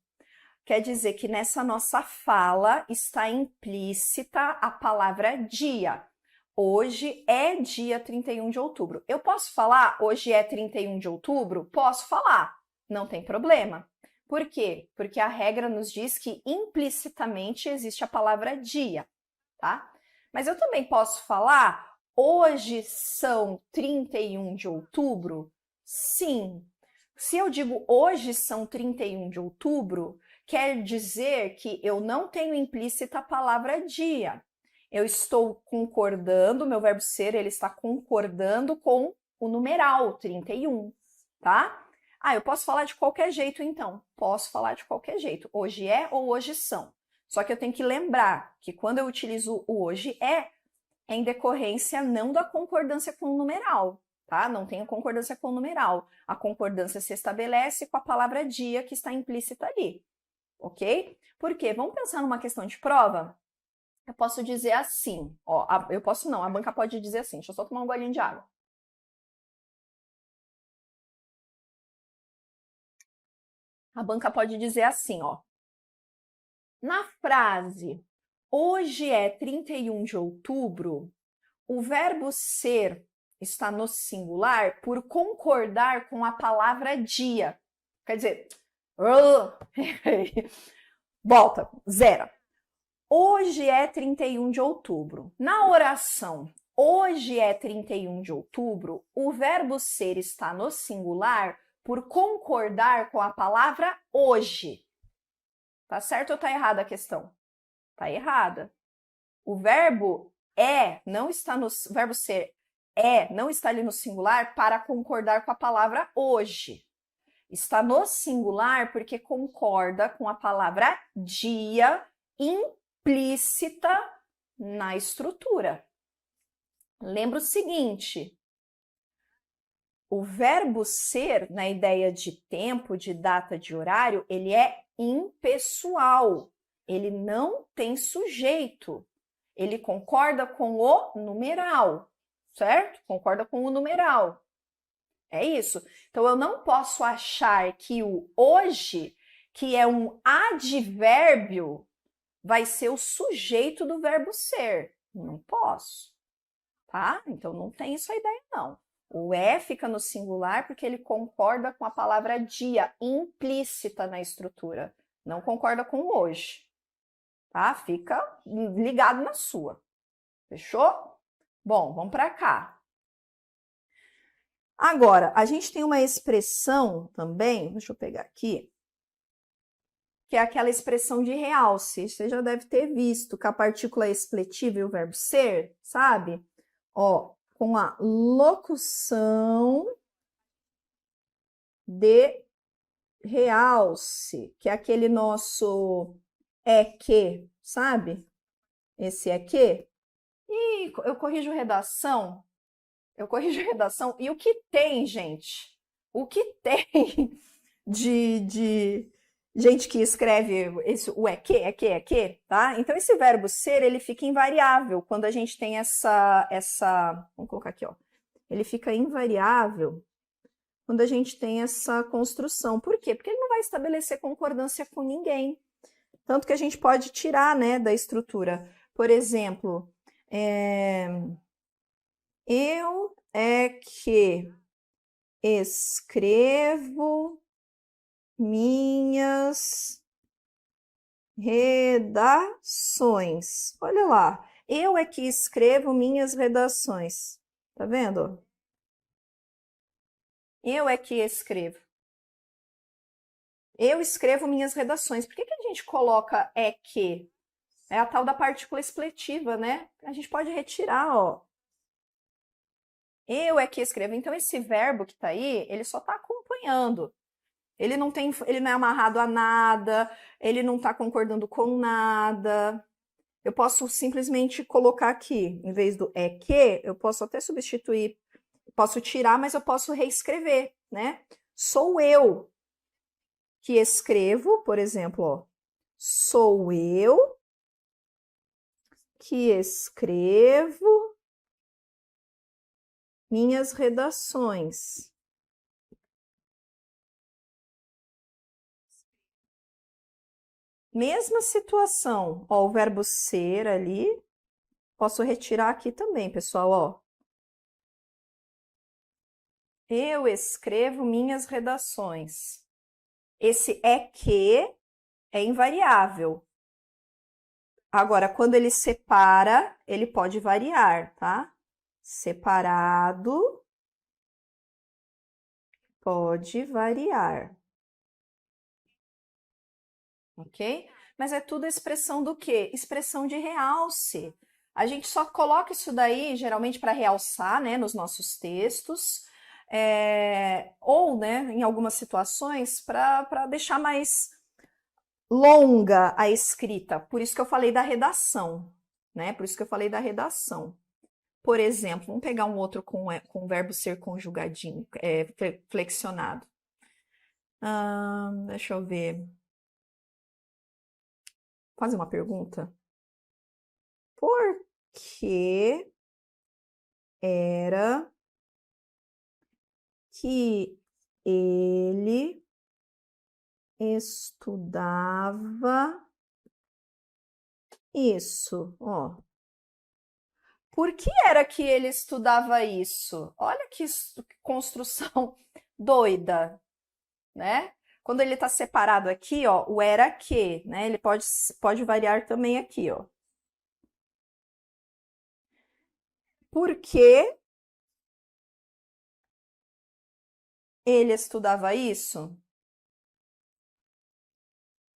Quer dizer que nessa nossa fala está implícita a palavra dia. Hoje é dia 31 de outubro. Eu posso falar hoje é 31 de outubro? Posso falar, não tem problema. Por quê? Porque a regra nos diz que implicitamente existe a palavra dia, tá? Mas eu também posso falar hoje são 31 de outubro? Sim. Se eu digo hoje são 31 de outubro, quer dizer que eu não tenho implícita a palavra dia. Eu estou concordando, meu verbo ser, ele está concordando com o numeral 31, tá? Ah, eu posso falar de qualquer jeito então? Posso falar de qualquer jeito. Hoje é ou hoje são. Só que eu tenho que lembrar que quando eu utilizo o hoje é em decorrência não da concordância com o numeral, tá? Não tem concordância com o numeral. A concordância se estabelece com a palavra dia que está implícita ali, ok? Por quê? Vamos pensar numa questão de prova? Eu posso dizer assim, ó, eu posso não, a banca pode dizer assim, deixa eu só tomar um golinho de água. A banca pode dizer assim, ó. Na frase, hoje é 31 de outubro, o verbo ser está no singular por concordar com a palavra dia. Quer dizer, volta, zero. Hoje é 31 de outubro. Na oração, hoje é 31 de outubro, o verbo ser está no singular por concordar com a palavra hoje. Tá certo ou tá errada a questão? Tá errada. O verbo não está no verbo ser não está ali no singular para concordar com a palavra hoje. Está no singular porque concorda com a palavra dia implícita na estrutura. Lembra o seguinte: o verbo ser, na ideia de tempo, de data, de horário, ele é impessoal. Ele não tem sujeito. Ele concorda com o numeral, certo? Concorda com o numeral. É isso. Então, eu não posso achar que o hoje, que é um advérbio, vai ser o sujeito do verbo ser. Não posso, tá? Então, não tem essa ideia, não. O fica no singular porque ele concorda com a palavra dia, implícita na estrutura. Não concorda com o hoje, tá? Fica ligado na sua. Fechou? Bom, vamos para cá. Agora, a gente tem uma expressão também, deixa eu pegar aqui, que é aquela expressão de realce. Você já deve ter visto que a partícula expletiva e o verbo ser, sabe? Ó, com a locução de realce, que é aquele nosso é que, sabe? Esse é que. E eu corrijo redação. E o que tem, gente? O que tem de gente que escreve o é que, tá? Então, esse verbo ser, ele fica invariável quando a gente tem vamos colocar aqui, ó. Ele fica invariável quando a gente tem essa construção. Por quê? Porque ele não vai estabelecer concordância com ninguém. Tanto que a gente pode tirar, né, da estrutura. Por exemplo, eu é que escrevo minhas redações. Olha lá, eu é que escrevo minhas redações. Tá vendo? Eu é que escrevo. Eu escrevo minhas redações. Por que a gente coloca é que? É a tal da partícula expletiva, né? A gente pode retirar, ó. Eu é que escrevo. Então, esse verbo que tá aí, ele só tá acompanhando. Ele não é amarrado a nada, ele não está concordando com nada. Eu posso simplesmente colocar aqui, em vez do é que, eu posso até substituir, posso tirar, mas eu posso reescrever, né? Sou eu que escrevo, por exemplo, ó, sou eu que escrevo minhas redações. Mesma situação, ó, o verbo ser ali, posso retirar aqui também, pessoal, ó. Eu escrevo minhas redações. Esse é que é invariável. Agora, quando ele separa, ele pode variar, tá? Separado pode variar. Ok? Mas é tudo expressão do quê? Expressão de realce. A gente só coloca isso daí, geralmente, para realçar, né, nos nossos textos, ou, né, em algumas situações, para deixar mais longa a escrita. Por isso que eu falei da redação, né? Por isso que eu falei da redação. Por exemplo, vamos pegar um outro com o verbo ser conjugadinho, flexionado. Deixa eu ver. Fazer uma pergunta? Porque era que ele estudava isso, ó. Por que era que ele estudava isso? Olha que construção doida, né? Quando ele está separado aqui, ó, o era que, né? Ele pode variar também aqui, ó. Por que ele estudava isso?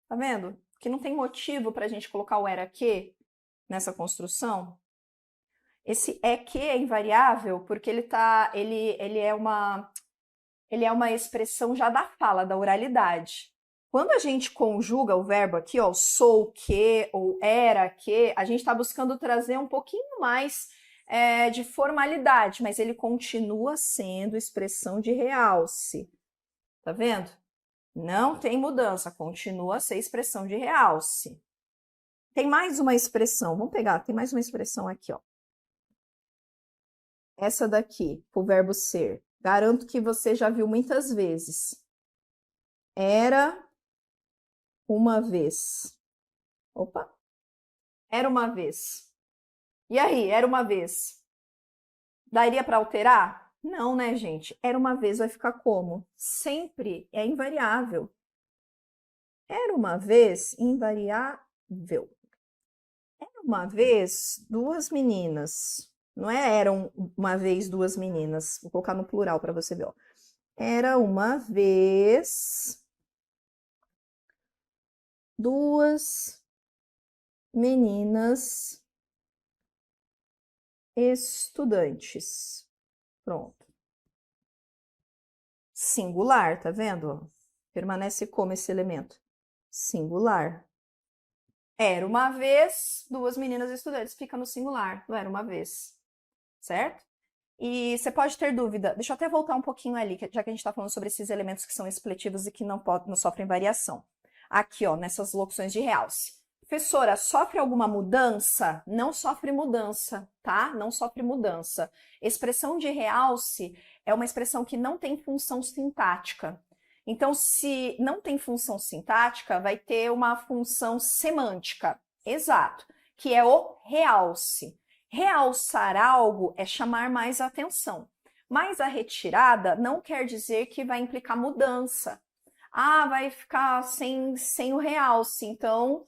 Tá vendo? Que não tem motivo para a gente colocar o era que nessa construção. Esse é que é invariável porque ele é uma expressão já da fala, da oralidade. Quando a gente conjuga o verbo aqui, ó, sou que ou era que, a gente está buscando trazer um pouquinho mais de formalidade, mas ele continua sendo expressão de realce. Tá vendo? Não tem mudança, continua a ser expressão de realce. Tem mais uma expressão, vamos pegar, tem mais uma expressão aqui, ó. Essa daqui, o verbo ser. Garanto que você já viu muitas vezes. Era uma vez. Opa. Era uma vez. E aí, era uma vez. Daria para alterar? Não, né, gente? Era uma vez vai ficar como? Sempre é invariável. Era uma vez invariável. Era uma vez duas meninas. Não é eram uma vez duas meninas. Vou colocar no plural para você ver, ó. Era uma vez duas meninas estudantes. Pronto. Singular, tá vendo? Permanece como esse elemento? Singular. Era uma vez duas meninas estudantes. Fica no singular. Não era uma vez. Certo? E você pode ter dúvida. Deixa eu até voltar um pouquinho ali, já que a gente está falando sobre esses elementos que são expletivos e que não sofrem variação. Aqui, ó, nessas locuções de realce. Professora, sofre alguma mudança? Não sofre mudança, tá? Não sofre mudança. Expressão de realce é uma expressão que não tem função sintática. Então, se não tem função sintática, vai ter uma função semântica. Exato, que é o realce. Realçar algo é chamar mais atenção. Mas a retirada não quer dizer que vai implicar mudança. Ah, vai ficar sem o realce, então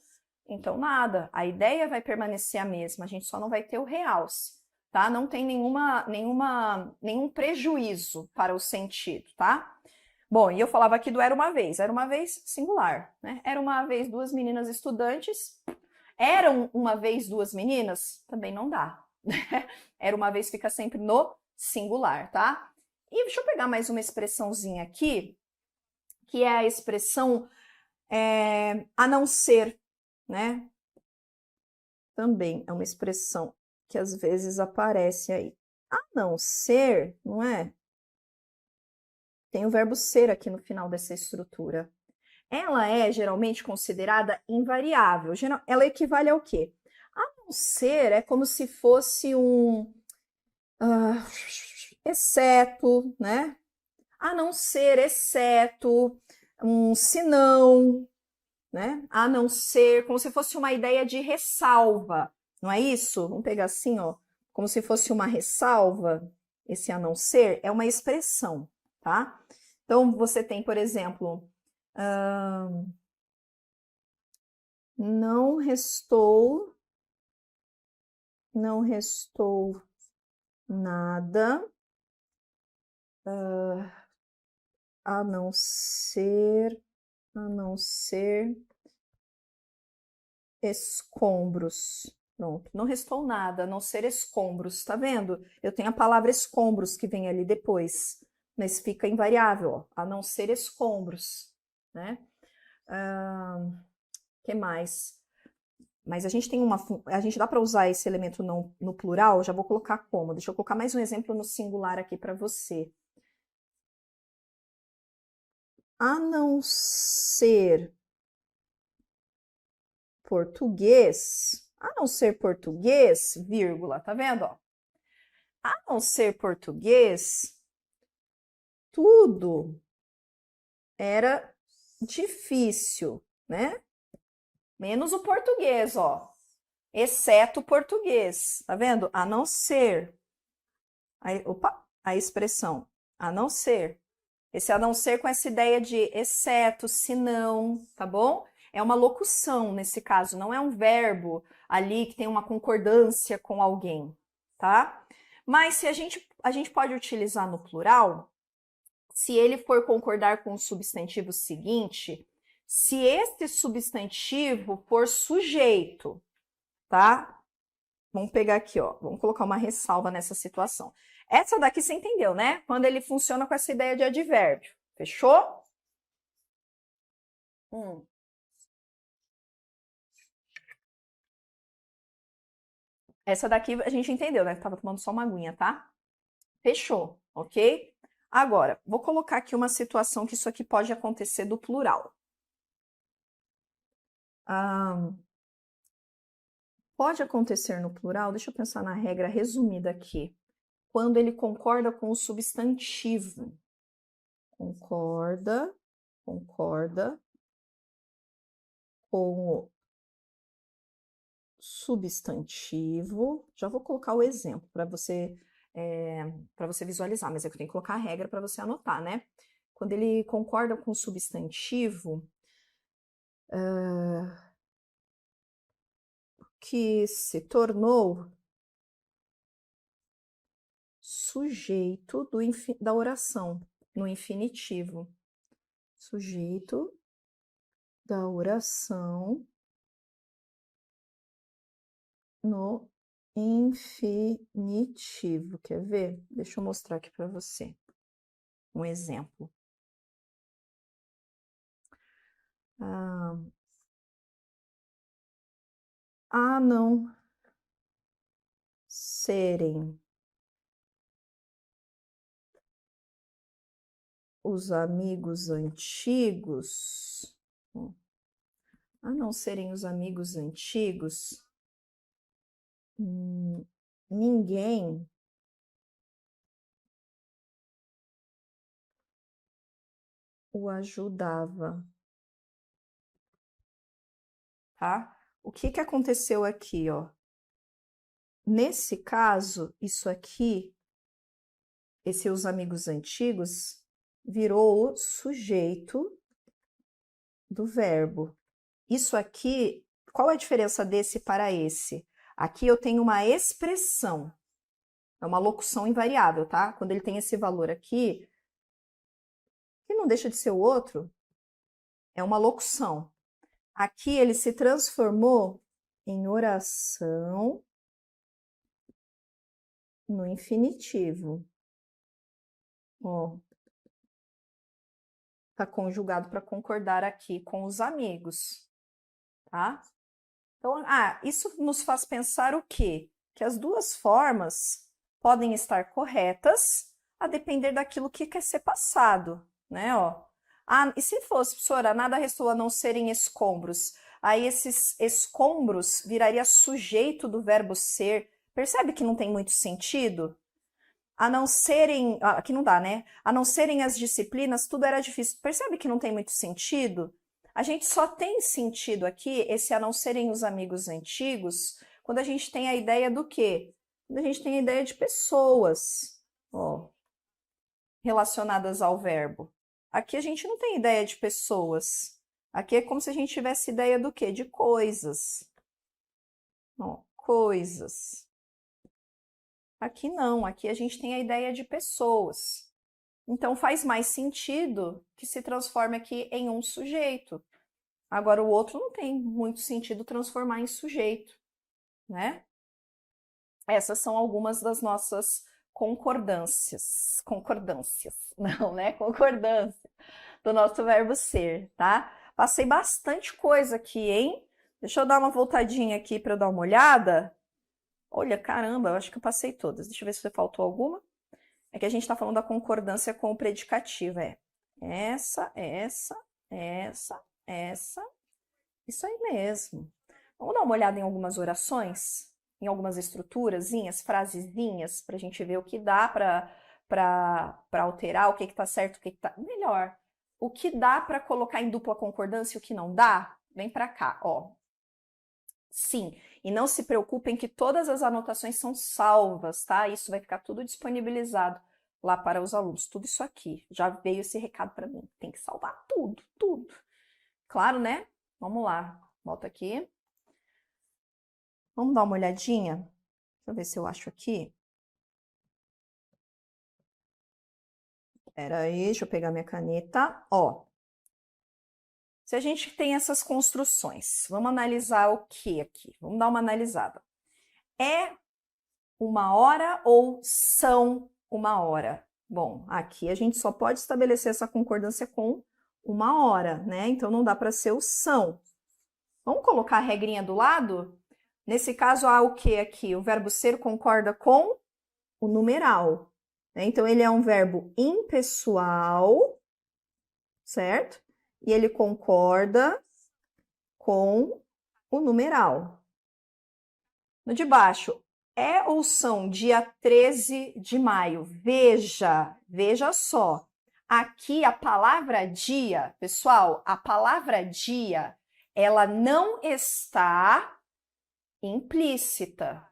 nada. A ideia vai permanecer a mesma, a gente só não vai ter o realce, tá? Não tem nenhum prejuízo para o sentido, tá? Bom, e eu falava aqui do era uma vez singular, né? Era uma vez duas meninas estudantes. Eram uma vez duas meninas? Também não dá. Era uma vez fica sempre no singular, tá? E deixa eu pegar mais uma expressãozinha aqui, que é a expressão a não ser, né? Também é uma expressão que às vezes aparece aí. A não ser, não é? Tem o verbo ser aqui no final dessa estrutura. Ela é geralmente considerada invariável. Ela equivale ao quê? A não ser é como se fosse um exceto, né? A não ser, exceto, um senão, né? A não ser, como se fosse uma ideia de ressalva, não é isso? Vamos pegar assim, ó, como se fosse uma ressalva. Esse a não ser é uma expressão, tá? Então, você tem, por exemplo, não restou nada a não ser escombros. Pronto, não restou nada a não ser escombros, tá vendo? Eu tenho a palavra escombros que vem ali depois, mas fica invariável, ó, a não ser escombros, né? Que mais? Mas a gente tem a gente dá para usar esse elemento no plural, já vou colocar como? Deixa eu colocar mais um exemplo no singular aqui para você. A não ser português, A não ser português, vírgula, tá vendo, ó? A não ser português, tudo era difícil, né? Menos o português, ó. Exceto o português, tá vendo? A não ser. Aí, opa, a expressão a não ser. Esse a não ser com essa ideia de exceto, se não, tá bom? É uma locução nesse caso, não é um verbo ali que tem uma concordância com alguém, tá? Mas se a gente pode utilizar no plural, se ele for concordar com o substantivo seguinte, se esse substantivo for sujeito, tá? Vamos pegar aqui, ó. Vamos colocar uma ressalva nessa situação. Essa daqui você entendeu, né? Quando ele funciona com essa ideia de advérbio. Fechou? Hum. Essa daqui a gente entendeu, né? Tava tomando só uma aguinha, tá? Fechou, ok? Agora, vou colocar aqui uma situação que isso aqui pode acontecer do plural. Ah, pode acontecer no plural, deixa eu pensar na regra resumida aqui. Quando ele concorda com o substantivo. Concorda com o substantivo. Já vou colocar o exemplo para você visualizar, mas é que eu tenho que colocar a regra para você anotar, né? Quando ele concorda com o substantivo, que se tornou sujeito da oração, no infinitivo. Sujeito da oração no infinitivo. Quer ver? Deixa eu mostrar aqui para você um exemplo. A não serem os amigos antigos, a não serem os amigos antigos, ninguém o ajudava, tá? O que que aconteceu aqui, ó? Nesse caso, isso aqui, esse os amigos antigos, virou o sujeito do verbo. Isso aqui, qual é a diferença desse para esse? Aqui eu tenho uma expressão, é uma locução invariável, tá? Quando ele tem esse valor aqui, que não deixa de ser o outro, é uma locução. Aqui ele se transformou em oração no infinitivo. Ó, tá conjugado para concordar aqui com os amigos, tá? Então, isso nos faz pensar o quê? Que as duas formas podem estar corretas a depender daquilo que quer ser passado, né? Ó. E se fosse, professora, nada restou a não serem escombros. Aí esses escombros viraria sujeito do verbo ser. Percebe que não tem muito sentido? A não serem, aqui não dá, né? A não serem as disciplinas, tudo era difícil. Percebe que não tem muito sentido? A gente só tem sentido aqui, esse a não serem os amigos antigos, quando a gente tem a ideia do quê? Quando a gente tem a ideia de pessoas, ó, relacionadas ao verbo. Aqui a gente não tem ideia de pessoas. Aqui é como se a gente tivesse ideia do quê? De coisas. Ó, coisas. Aqui não, aqui a gente tem a ideia de pessoas. Então faz mais sentido que se transforme aqui em um sujeito. Agora o outro não tem muito sentido transformar em sujeito, né? Essas são algumas das nossas concordâncias. Concordâncias, não, né? Concordância do nosso verbo ser, tá? Passei bastante coisa aqui, hein? Deixa eu dar uma voltadinha aqui para eu dar uma olhada. Olha, caramba, eu acho que eu passei todas. Deixa eu ver se faltou alguma. É que a gente está falando da concordância com o predicativo. É essa. Isso aí mesmo. Vamos dar uma olhada em algumas orações, em algumas estruturazinhas, frasezinhas, para a gente ver o que dá para alterar, o que está certo, o que está melhor. O que dá para colocar em dupla concordância e o que não dá, vem para cá, ó. Sim, e não se preocupem que todas as anotações são salvas, tá? Isso vai ficar tudo disponibilizado lá para os alunos. Tudo isso aqui. Já veio esse recado para mim. Tem que salvar tudo, tudo. Claro, né? Vamos lá. Volta aqui. Vamos dar uma olhadinha? Deixa eu ver se eu acho aqui. Espera aí, deixa eu pegar minha caneta. Ó, se a gente tem essas construções, vamos analisar o que aqui? Vamos dar uma analisada. É uma hora ou são uma hora? Bom, aqui a gente só pode estabelecer essa concordância com uma hora, né? Então não dá para ser o são. Vamos colocar a regrinha do lado? Nesse caso, há o que aqui? O verbo ser concorda com o numeral, né? Então ele é um verbo impessoal, certo? E ele concorda com o numeral. No de baixo, é ou são dia 13 de maio? Veja só. Aqui a palavra dia, pessoal, a palavra dia, ela não está implícita.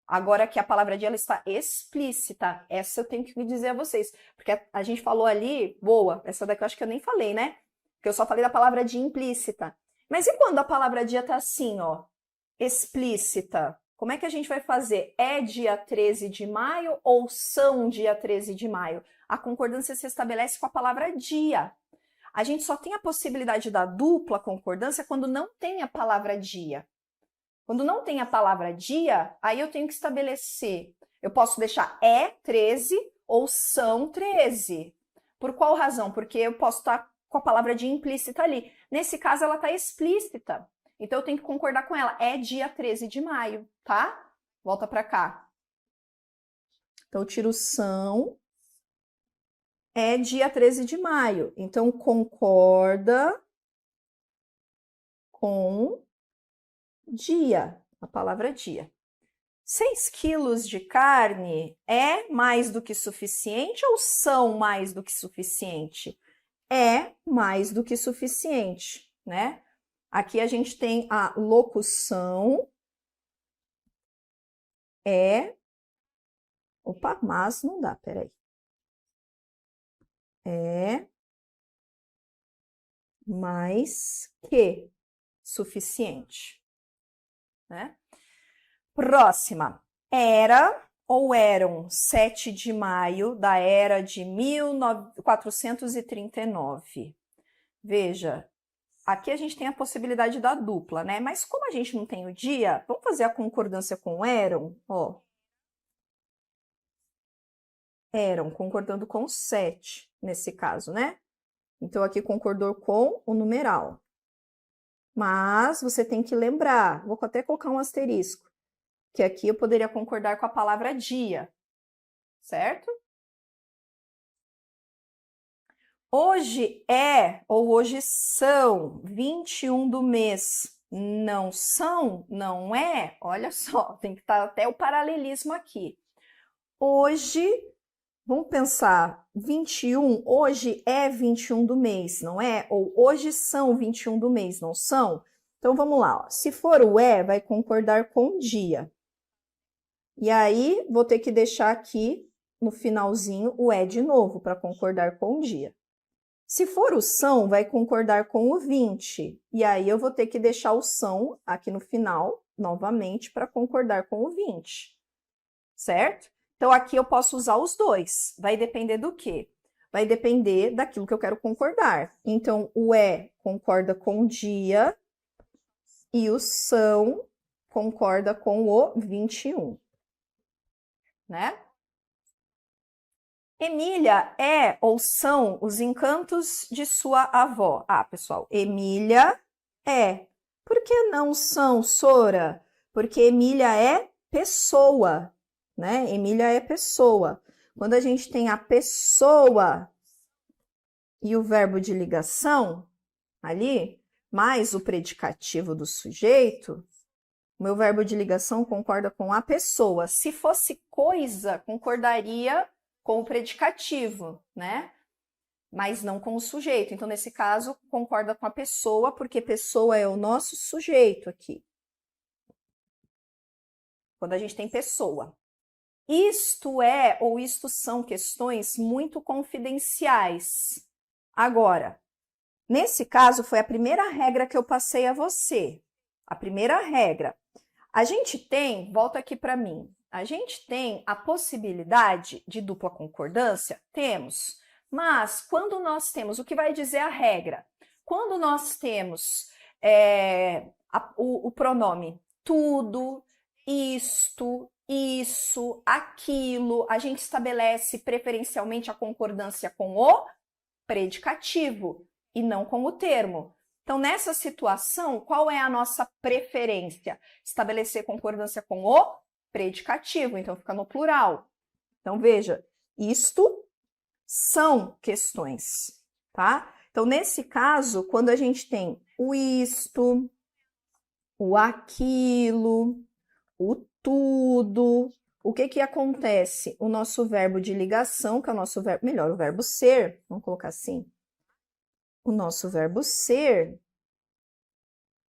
Agora que a palavra dia ela está explícita. Essa eu tenho que dizer a vocês. Porque a gente falou ali, boa, essa daqui eu acho que eu nem falei, né? Porque eu só falei da palavra dia implícita. Mas e quando a palavra dia tá assim, ó, explícita? Como é que a gente vai fazer? É dia 13 de maio ou são dia 13 de maio? A concordância se estabelece com a palavra dia. A gente só tem a possibilidade da dupla concordância quando não tem a palavra dia. Quando não tem a palavra dia, aí eu tenho que estabelecer. Eu posso deixar é 13 ou são 13. Por qual razão? Porque eu posso estar com a palavra dia implícita ali. Nesse caso, ela está explícita. Então, eu tenho que concordar com ela. É dia 13 de maio, tá? Volta para cá. Então, eu tiro são. É dia 13 de maio. Então, concorda com dia, a palavra dia. 6 quilos de carne é mais do que suficiente ou são mais do que suficiente? É mais do que suficiente, né? Aqui a gente tem a locução é... Opa, mas não dá, peraí. É mais que suficiente, né? Próxima. Era ou eram 7 de maio da era de 1439. Veja, aqui a gente tem a possibilidade da dupla, né? Mas como a gente não tem o dia, vamos fazer a concordância com eram, ó. Eram, concordando com 7, nesse caso, né? Então, aqui concordou com o numeral. Mas você tem que lembrar, vou até colocar um asterisco, que aqui eu poderia concordar com a palavra dia, certo? Hoje é ou hoje são 21 do mês. Não são? Não é? Olha só, tem que estar até o paralelismo aqui. Hoje, vamos pensar, 21, hoje é 21 do mês, não é? Ou hoje são 21 do mês, não são? Então, vamos lá. Ó. Se for o é, vai concordar com o dia. E aí, vou ter que deixar aqui, no finalzinho, o é de novo, para concordar com o dia. Se for o são, vai concordar com o 20. E aí, eu vou ter que deixar o são aqui no final, novamente, para concordar com o 20. Certo? Então, aqui eu posso usar os dois. Vai depender do quê? Vai depender daquilo que eu quero concordar. Então, o é concorda com o dia e o são concorda com o 21. Né? Emília é ou são os encantos de sua avó? Ah, pessoal, Emília é. Por que não são, Sora? Porque Emília é pessoa, né? Emília é pessoa. Quando a gente tem a pessoa e o verbo de ligação ali, mais o predicativo do sujeito, o meu verbo de ligação concorda com a pessoa. Se fosse coisa, concordaria com o predicativo, né? Mas não com o sujeito. Então, nesse caso, concorda com a pessoa, porque pessoa é o nosso sujeito aqui. Quando a gente tem pessoa. Isto é ou isto são questões muito confidenciais. Agora, nesse caso, foi a primeira regra que eu passei a você. A primeira regra. A gente tem, volta aqui para mim, a gente tem a possibilidade de dupla concordância? Temos. Mas quando nós temos, o que vai dizer a regra? Quando nós temos o pronome tudo, isto, isso, aquilo, a gente estabelece preferencialmente a concordância com o predicativo e não com o termo. Então, nessa situação, qual é a nossa preferência? Estabelecer concordância com o predicativo, então fica no plural. Então, veja, isto são questões, tá? Então, nesse caso, quando a gente tem o isto, o aquilo, o tudo, o que acontece? O nosso verbo de ligação, que é o nosso verbo, melhor, o verbo ser, vamos colocar assim, o nosso verbo ser,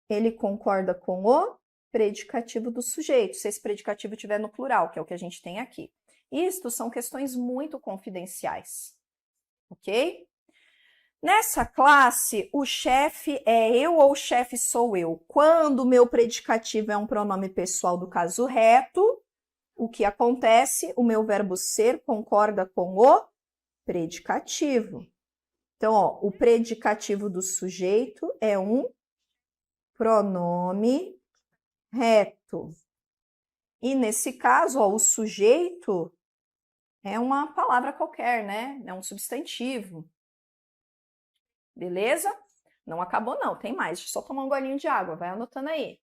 ele concorda com o predicativo do sujeito, se esse predicativo estiver no plural, que é o que a gente tem aqui. Isto são questões muito confidenciais, ok? Nessa classe, o chefe é eu ou o chefe sou eu? Quando o meu predicativo é um pronome pessoal do caso reto, o que acontece? O meu verbo ser concorda com o predicativo. Então, ó, o predicativo do sujeito é um pronome reto. E nesse caso, ó, o sujeito é uma palavra qualquer, né? É um substantivo. Beleza? Não acabou não, tem mais. Deixa eu só tomar um golinho de água, vai anotando aí.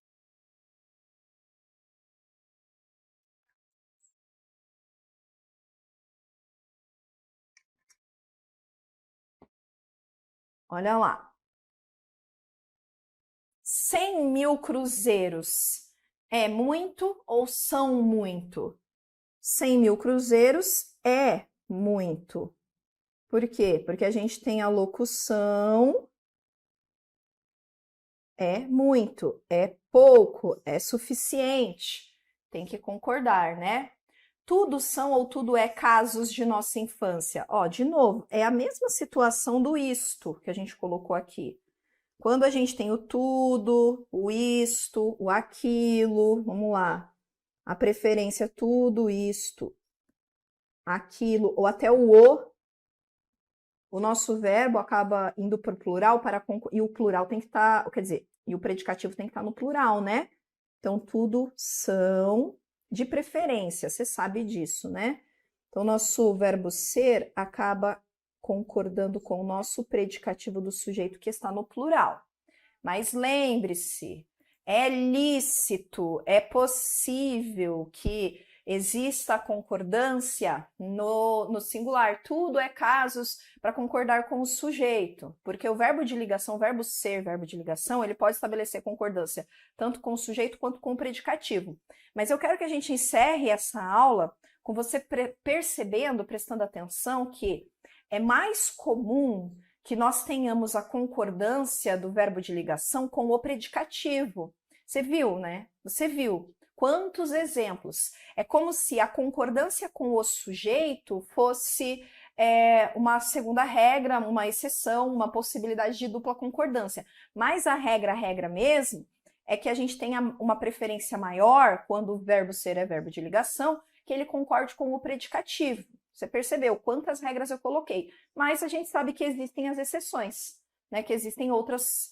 Olha lá. 100 mil cruzeiros é muito ou são muito? 100 mil cruzeiros é muito. Por quê? Porque a gente tem a locução é muito, é pouco, é suficiente. Tem que concordar, né? Tudo são ou tudo é casos de nossa infância? Ó, de novo, é a mesma situação do isto que a gente colocou aqui. Quando a gente tem o tudo, o isto, o aquilo, vamos lá. A preferência tudo, isto, aquilo, ou até o nosso verbo acaba indo para o plural e o plural tem que estar, quer dizer, e o predicativo tem que estar no plural, né? Então, tudo são de preferência, você sabe disso, né? Então, nosso verbo ser acaba concordando com o nosso predicativo do sujeito que está no plural. Mas lembre-se, é lícito, é possível que exista a concordância no singular. Tudo é casos para concordar com o sujeito, porque o verbo de ligação, o verbo ser, verbo de ligação, ele pode estabelecer concordância tanto com o sujeito quanto com o predicativo. Mas eu quero que a gente encerre essa aula com você percebendo, prestando atenção que é mais comum que nós tenhamos a concordância do verbo de ligação com o predicativo. Você viu, né? Você viu. Quantos exemplos? É como se a concordância com o sujeito fosse uma segunda regra, uma exceção, uma possibilidade de dupla concordância. Mas a regra mesmo, é que a gente tenha uma preferência maior quando o verbo ser é verbo de ligação, que ele concorde com o predicativo. Você percebeu quantas regras eu coloquei, mas a gente sabe que existem as exceções, né? Que existem outras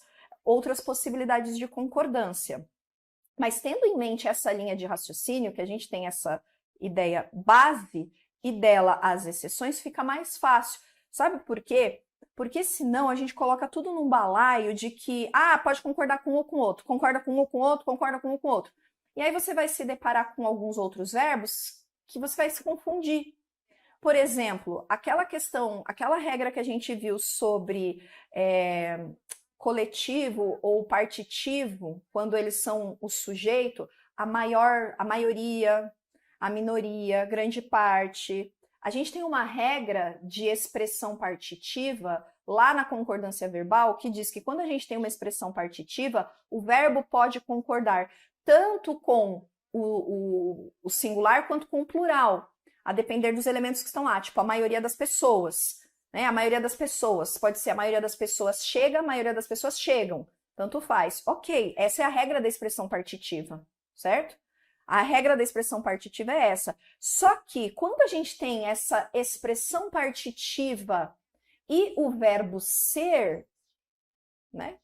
possibilidades de concordância. Mas tendo em mente essa linha de raciocínio, que a gente tem essa ideia base e dela as exceções, fica mais fácil. Sabe por quê? Porque senão a gente coloca tudo num balaio de que, pode concordar com um ou com outro, concorda com um ou com outro, concorda com um ou com outro. E aí você vai se deparar com alguns outros verbos que você vai se confundir. Por exemplo, aquela regra que a gente viu sobre coletivo ou partitivo, quando eles são o sujeito, a maioria, a minoria, grande parte. A gente tem uma regra de expressão partitiva lá na concordância verbal que diz que quando a gente tem uma expressão partitiva, o verbo pode concordar tanto com o singular quanto com o plural, a depender dos elementos que estão lá, tipo a maioria das pessoas. Né? A maioria das pessoas, pode ser a maioria das pessoas chega, a maioria das pessoas chegam, tanto faz. Ok, essa é a regra da expressão partitiva, certo? A regra da expressão partitiva é essa. Só que quando a gente tem essa expressão partitiva e o verbo ser, né?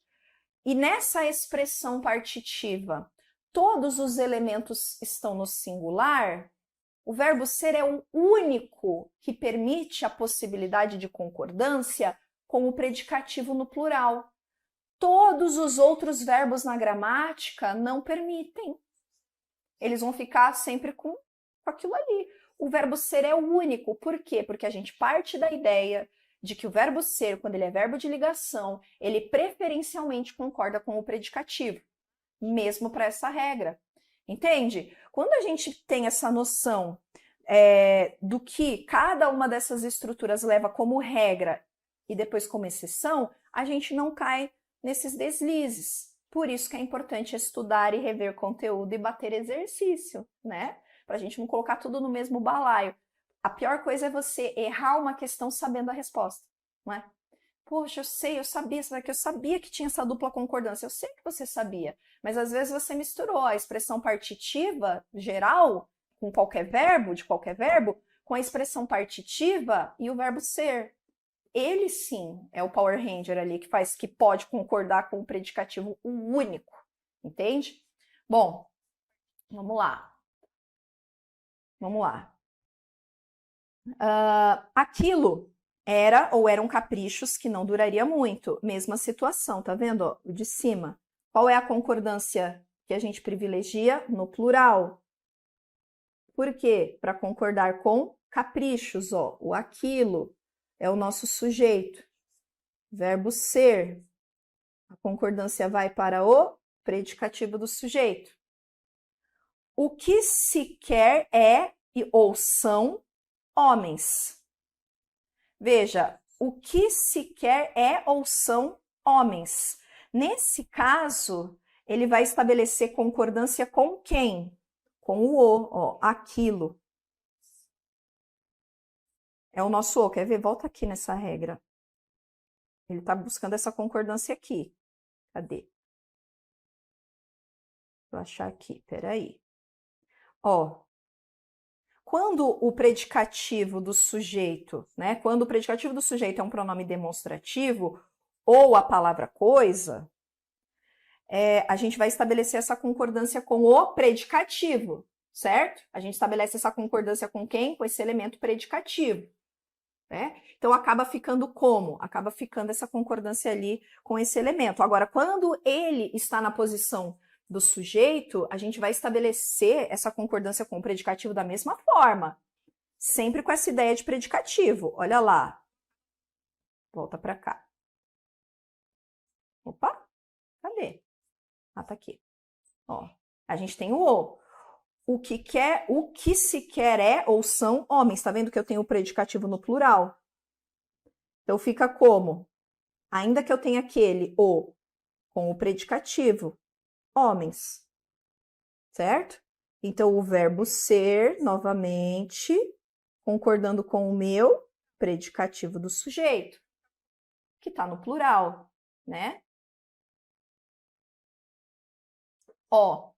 E nessa expressão partitiva, todos os elementos estão no singular, o verbo ser é o único que permite a possibilidade de concordância com o predicativo no plural. Todos os outros verbos na gramática não permitem. Eles vão ficar sempre com aquilo ali. O verbo ser é o único. Por quê? Porque a gente parte da ideia de que o verbo ser, quando ele é verbo de ligação, ele preferencialmente concorda com o predicativo, mesmo para essa regra. Entende? Quando a gente tem essa noção do que cada uma dessas estruturas leva como regra e depois como exceção, a gente não cai nesses deslizes. Por isso que é importante estudar e rever conteúdo e bater exercício, né? Para a gente não colocar tudo no mesmo balaio. A pior coisa é você errar uma questão sabendo a resposta, não é? Poxa, eu sabia que tinha essa dupla concordância. Eu sei que você sabia, mas às vezes você misturou a expressão partitiva geral com qualquer verbo, de qualquer verbo, com a expressão partitiva e o verbo ser. Ele sim é o Power Ranger ali que pode concordar com o predicativo único, entende? Bom, vamos lá. Vamos lá. Aquilo eram caprichos que não duraria muito. Mesma situação, tá vendo? Ó, o de cima. Qual é a concordância que a gente privilegia? No plural. Por quê? Para concordar com caprichos, ó. O aquilo é o nosso sujeito. Verbo ser. A concordância vai para o predicativo do sujeito. O que se quer é ou são homens. Veja, o que se quer é ou são homens. Nesse caso, ele vai estabelecer concordância com quem? Com o ó, aquilo. É o nosso o, quer ver? Volta aqui nessa regra. Ele está buscando essa concordância aqui. Cadê? Vou achar aqui, peraí. Ó, quando o predicativo do sujeito, né? Quando o predicativo do sujeito é um pronome demonstrativo, ou a palavra coisa, a gente vai estabelecer essa concordância com o predicativo, certo? A gente estabelece essa concordância com quem? Com esse elemento predicativo. Né? Então, acaba ficando como? Acaba ficando essa concordância ali com esse elemento. Agora, quando ele está na posição do sujeito, a gente vai estabelecer essa concordância com o predicativo da mesma forma. Sempre com essa ideia de predicativo. Olha lá. Volta para cá. Opa, cadê? Ah, tá aqui. Ó, a gente tem o. O que se quer é ou são homens. Tá vendo que eu tenho o predicativo no plural? Então fica como? Ainda que eu tenha aquele o com o predicativo, homens. Certo? Então o verbo ser, novamente, concordando com o meu predicativo do sujeito, que está no plural, né? Ó,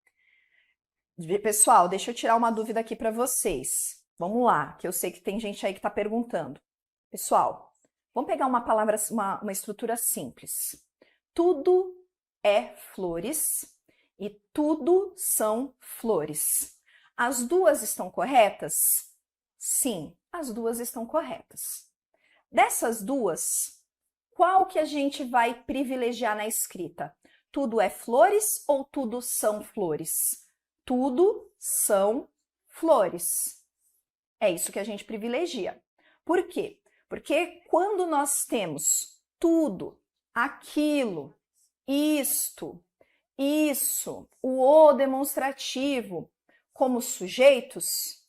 pessoal, deixa eu tirar uma dúvida aqui para vocês. Vamos lá, que eu sei que tem gente aí que está perguntando. Pessoal, vamos pegar uma palavra, uma estrutura simples. Tudo é flores e tudo são flores. As duas estão corretas? Sim, as duas estão corretas. Dessas duas, qual que a gente vai privilegiar na escrita? Tudo é flores ou tudo são flores? Tudo são flores. É isso que a gente privilegia. Por quê? Porque quando nós temos tudo, aquilo, isto, isso, o demonstrativo como sujeitos,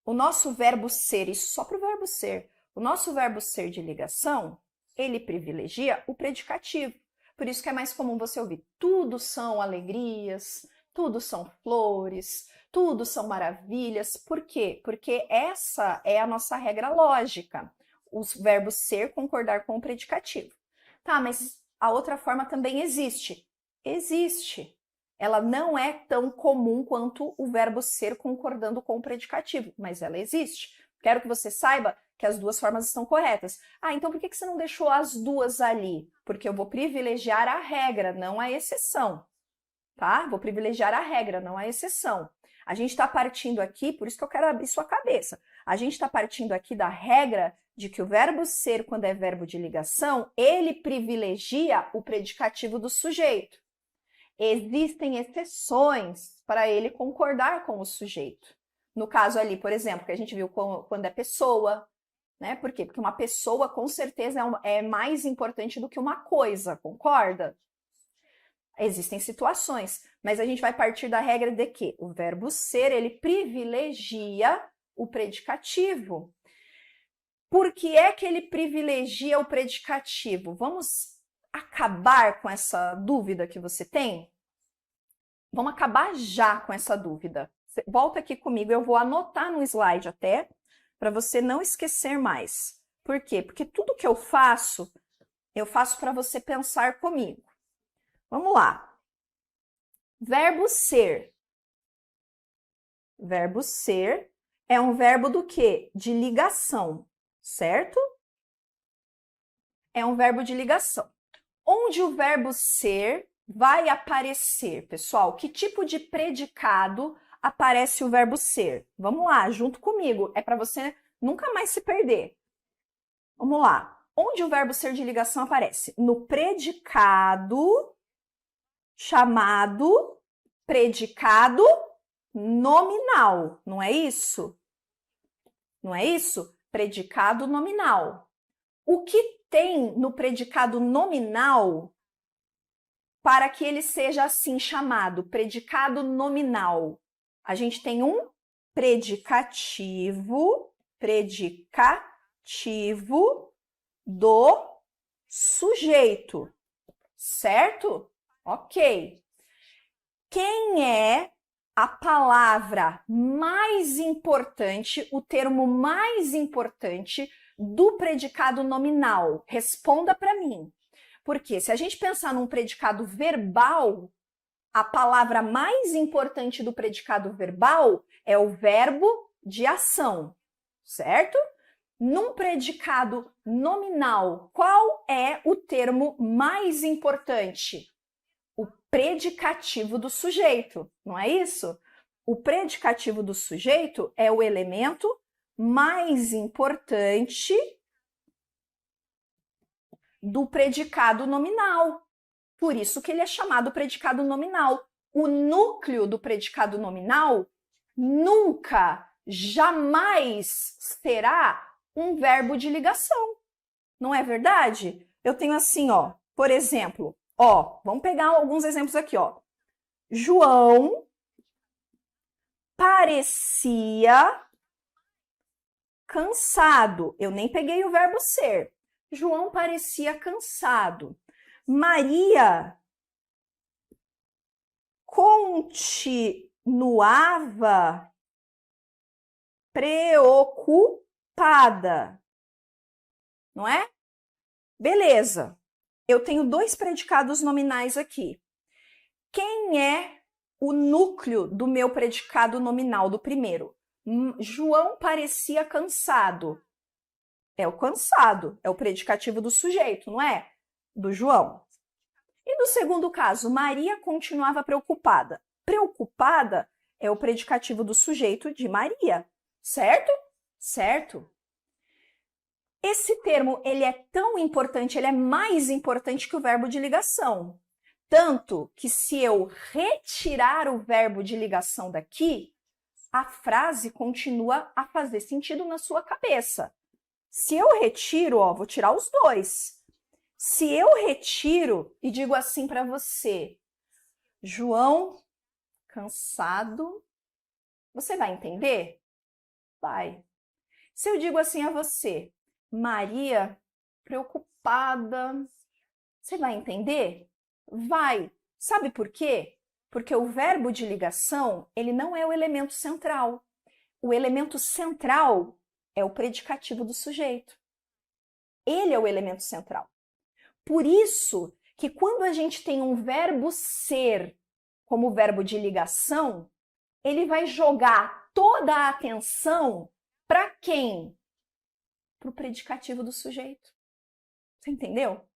o nosso verbo ser, isso só para o verbo ser, o nosso verbo ser de ligação, ele privilegia o predicativo. Por isso que é mais comum você ouvir tudo são alegrias, tudo são flores, tudo são maravilhas. Por quê? Porque essa é a nossa regra lógica. Os verbos ser concordar com o predicativo. Tá, mas a outra forma também existe. Existe. Ela não é tão comum quanto o verbo ser concordando com o predicativo, mas ela existe. Quero que você saiba que as duas formas estão corretas. Ah, então por que você não deixou as duas ali? Porque eu vou privilegiar a regra, não a exceção. Tá? Vou privilegiar a regra, não a exceção. A gente está partindo aqui, por isso que eu quero abrir sua cabeça. A gente está partindo aqui da regra de que o verbo ser, quando é verbo de ligação, ele privilegia o predicativo do sujeito. Existem exceções para ele concordar com o sujeito. No caso ali, por exemplo, que a gente viu quando é pessoa, né? Por quê? Porque uma pessoa, com certeza, é mais importante do que uma coisa, concorda? Existem situações, mas a gente vai partir da regra de que o verbo ser, ele privilegia o predicativo. Por que é que ele privilegia o predicativo? Vamos acabar com essa dúvida que você tem? Vamos acabar já com essa dúvida. Volta aqui comigo, eu vou anotar no slide até, para você não esquecer mais. Por quê? Porque tudo que eu faço para você pensar comigo. Vamos lá. Verbo ser. Verbo ser é um verbo do quê? De ligação, certo? É um verbo de ligação. Onde o verbo ser vai aparecer, pessoal? Que tipo de predicado aparece o verbo ser? Vamos lá, junto comigo. É para você nunca mais se perder. Vamos lá. Onde o verbo ser de ligação aparece? No predicado chamado predicado nominal, não é isso? Não é isso? Predicado nominal. O que tem no predicado nominal para que ele seja assim chamado, predicado nominal? A gente tem um predicativo do sujeito, certo? Ok. Quem é a palavra mais importante, o termo mais importante do predicado nominal? Responda para mim. Porque se a gente pensar num predicado verbal, a palavra mais importante do predicado verbal é o verbo de ação, certo? Num predicado nominal, qual é o termo mais importante? O predicativo do sujeito, não é isso? O predicativo do sujeito é o elemento mais importante do predicado nominal. Por isso que ele é chamado predicado nominal. O núcleo do predicado nominal nunca, jamais será um verbo de ligação. Não é verdade? Eu tenho assim, ó, por exemplo, ó, vamos pegar alguns exemplos aqui, ó. João parecia cansado. Eu nem peguei o verbo ser. João parecia cansado. Maria continuava preocupada. Não é? Beleza. Eu tenho dois predicados nominais aqui. Quem é o núcleo do meu predicado nominal, do primeiro? João parecia cansado. É o cansado, é o predicativo do sujeito, não é? Do João. E no segundo caso, Maria continuava preocupada. Preocupada é o predicativo do sujeito de Maria, certo? Certo. Esse termo, ele é tão importante, ele é mais importante que o verbo de ligação. Tanto que se eu retirar o verbo de ligação daqui, a frase continua a fazer sentido na sua cabeça. Se eu retiro, ó, vou tirar os dois. Se eu retiro e digo assim para você, João, cansado, você vai entender? Vai. Se eu digo assim a você, Maria, preocupada, você vai entender? Vai. Sabe por quê? Porque o verbo de ligação, ele não é o elemento central. O elemento central é o predicativo do sujeito. Ele é o elemento central. Por isso que quando a gente tem um verbo ser como verbo de ligação, ele vai jogar toda a atenção para quem? Para o predicativo do sujeito. Você entendeu?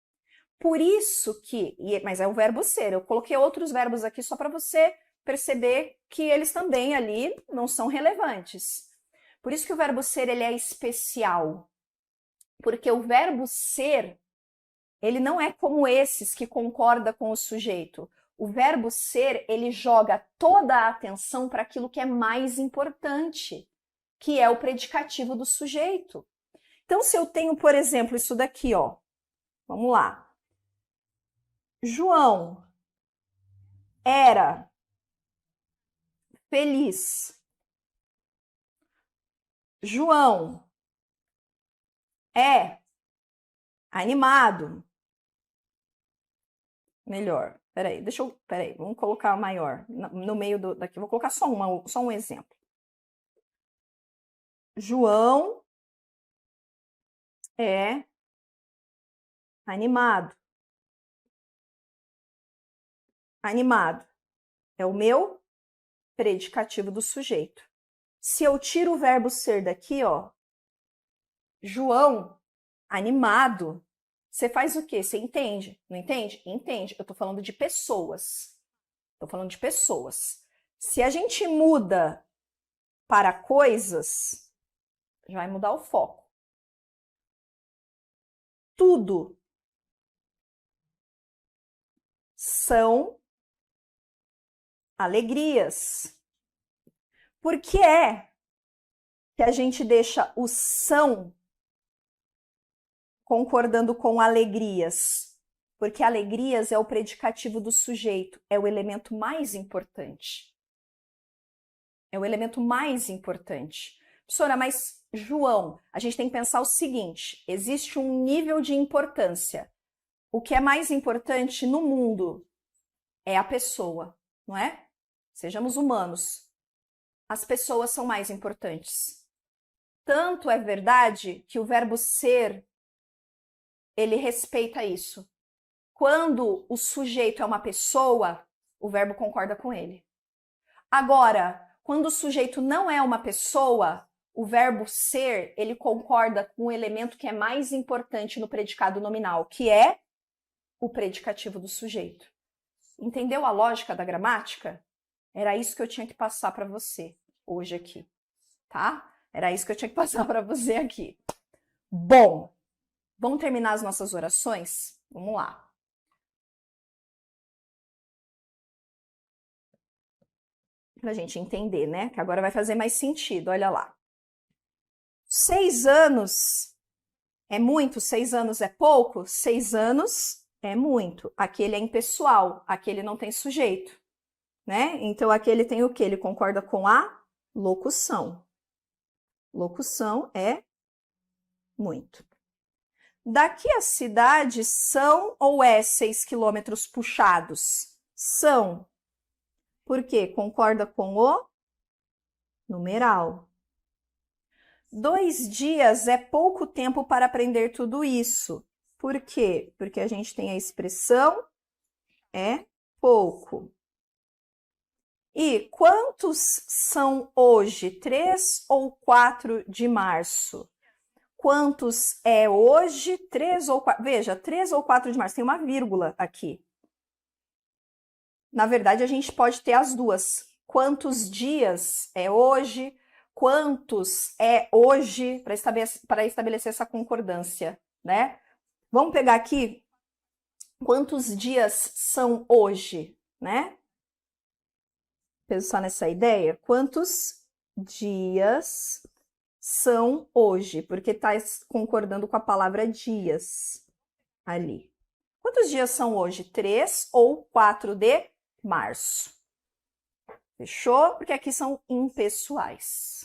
Por isso que, mas é o verbo ser, eu coloquei outros verbos aqui só para você perceber que eles também ali não são relevantes. Por isso que o verbo ser ele é especial, porque o verbo ser, ele não é como esses que concorda com o sujeito. O verbo ser, ele joga toda a atenção para aquilo que é mais importante, que é o predicativo do sujeito. Então, se eu tenho, por exemplo, isso daqui, ó, vamos lá. João era feliz. João é animado. Melhor. Peraí, vamos colocar maior no meio daqui. Vou colocar só um exemplo. João é animado. Animado é o meu predicativo do sujeito. Se eu tiro o verbo ser daqui, ó, João, animado, você faz o quê? Você entende? Não entende? Entende. Eu tô falando de pessoas. Tô falando de pessoas. Se a gente muda para coisas, já vai mudar o foco. Tudo são alegrias. Por que é que a gente deixa o são concordando com alegrias? Porque alegrias é o predicativo do sujeito, é o elemento mais importante. É o elemento mais importante. Professora, mas João, a gente tem que pensar o seguinte, existe um nível de importância. O que é mais importante no mundo é a pessoa, não é? Sejamos humanos. As pessoas são mais importantes. Tanto é verdade que o verbo ser, ele respeita isso. Quando o sujeito é uma pessoa, o verbo concorda com ele. Agora, quando o sujeito não é uma pessoa, o verbo ser, ele concorda com o elemento que é mais importante no predicado nominal, que é o predicativo do sujeito. Entendeu a lógica da gramática? Era isso que eu tinha que passar para você hoje aqui, tá? Era isso que eu tinha que passar para você aqui. Bom, vamos terminar as nossas orações? Vamos lá. Pra gente entender, né? Que agora vai fazer mais sentido, olha lá. 6 anos é muito? 6 anos é pouco? 6 anos é muito. Aquele é impessoal, aquele não tem sujeito, né? Então, aquele tem o quê? Ele concorda com a locução. Locução é muito. Daqui à cidade são ou é 6 quilômetros puxados? São. Por quê? Concorda com o numeral. 2 dias é pouco tempo para aprender tudo isso. Por quê? Porque a gente tem a expressão é pouco. E quantos são hoje? 3 ou 4 de março? Quantos é hoje? 3 ou 4? Veja, 3 ou 4 de março. Tem uma vírgula aqui. Na verdade, a gente pode ter as duas. Quantos dias é hoje? Quantos é hoje? Para estabelecer essa concordância, né? Vamos pegar aqui quantos dias são hoje, né? Pensar nessa ideia. Quantos dias são hoje? Porque está concordando com a palavra dias ali. Quantos dias são hoje? 3 ou 4 de março? Fechou? Porque aqui são impessoais.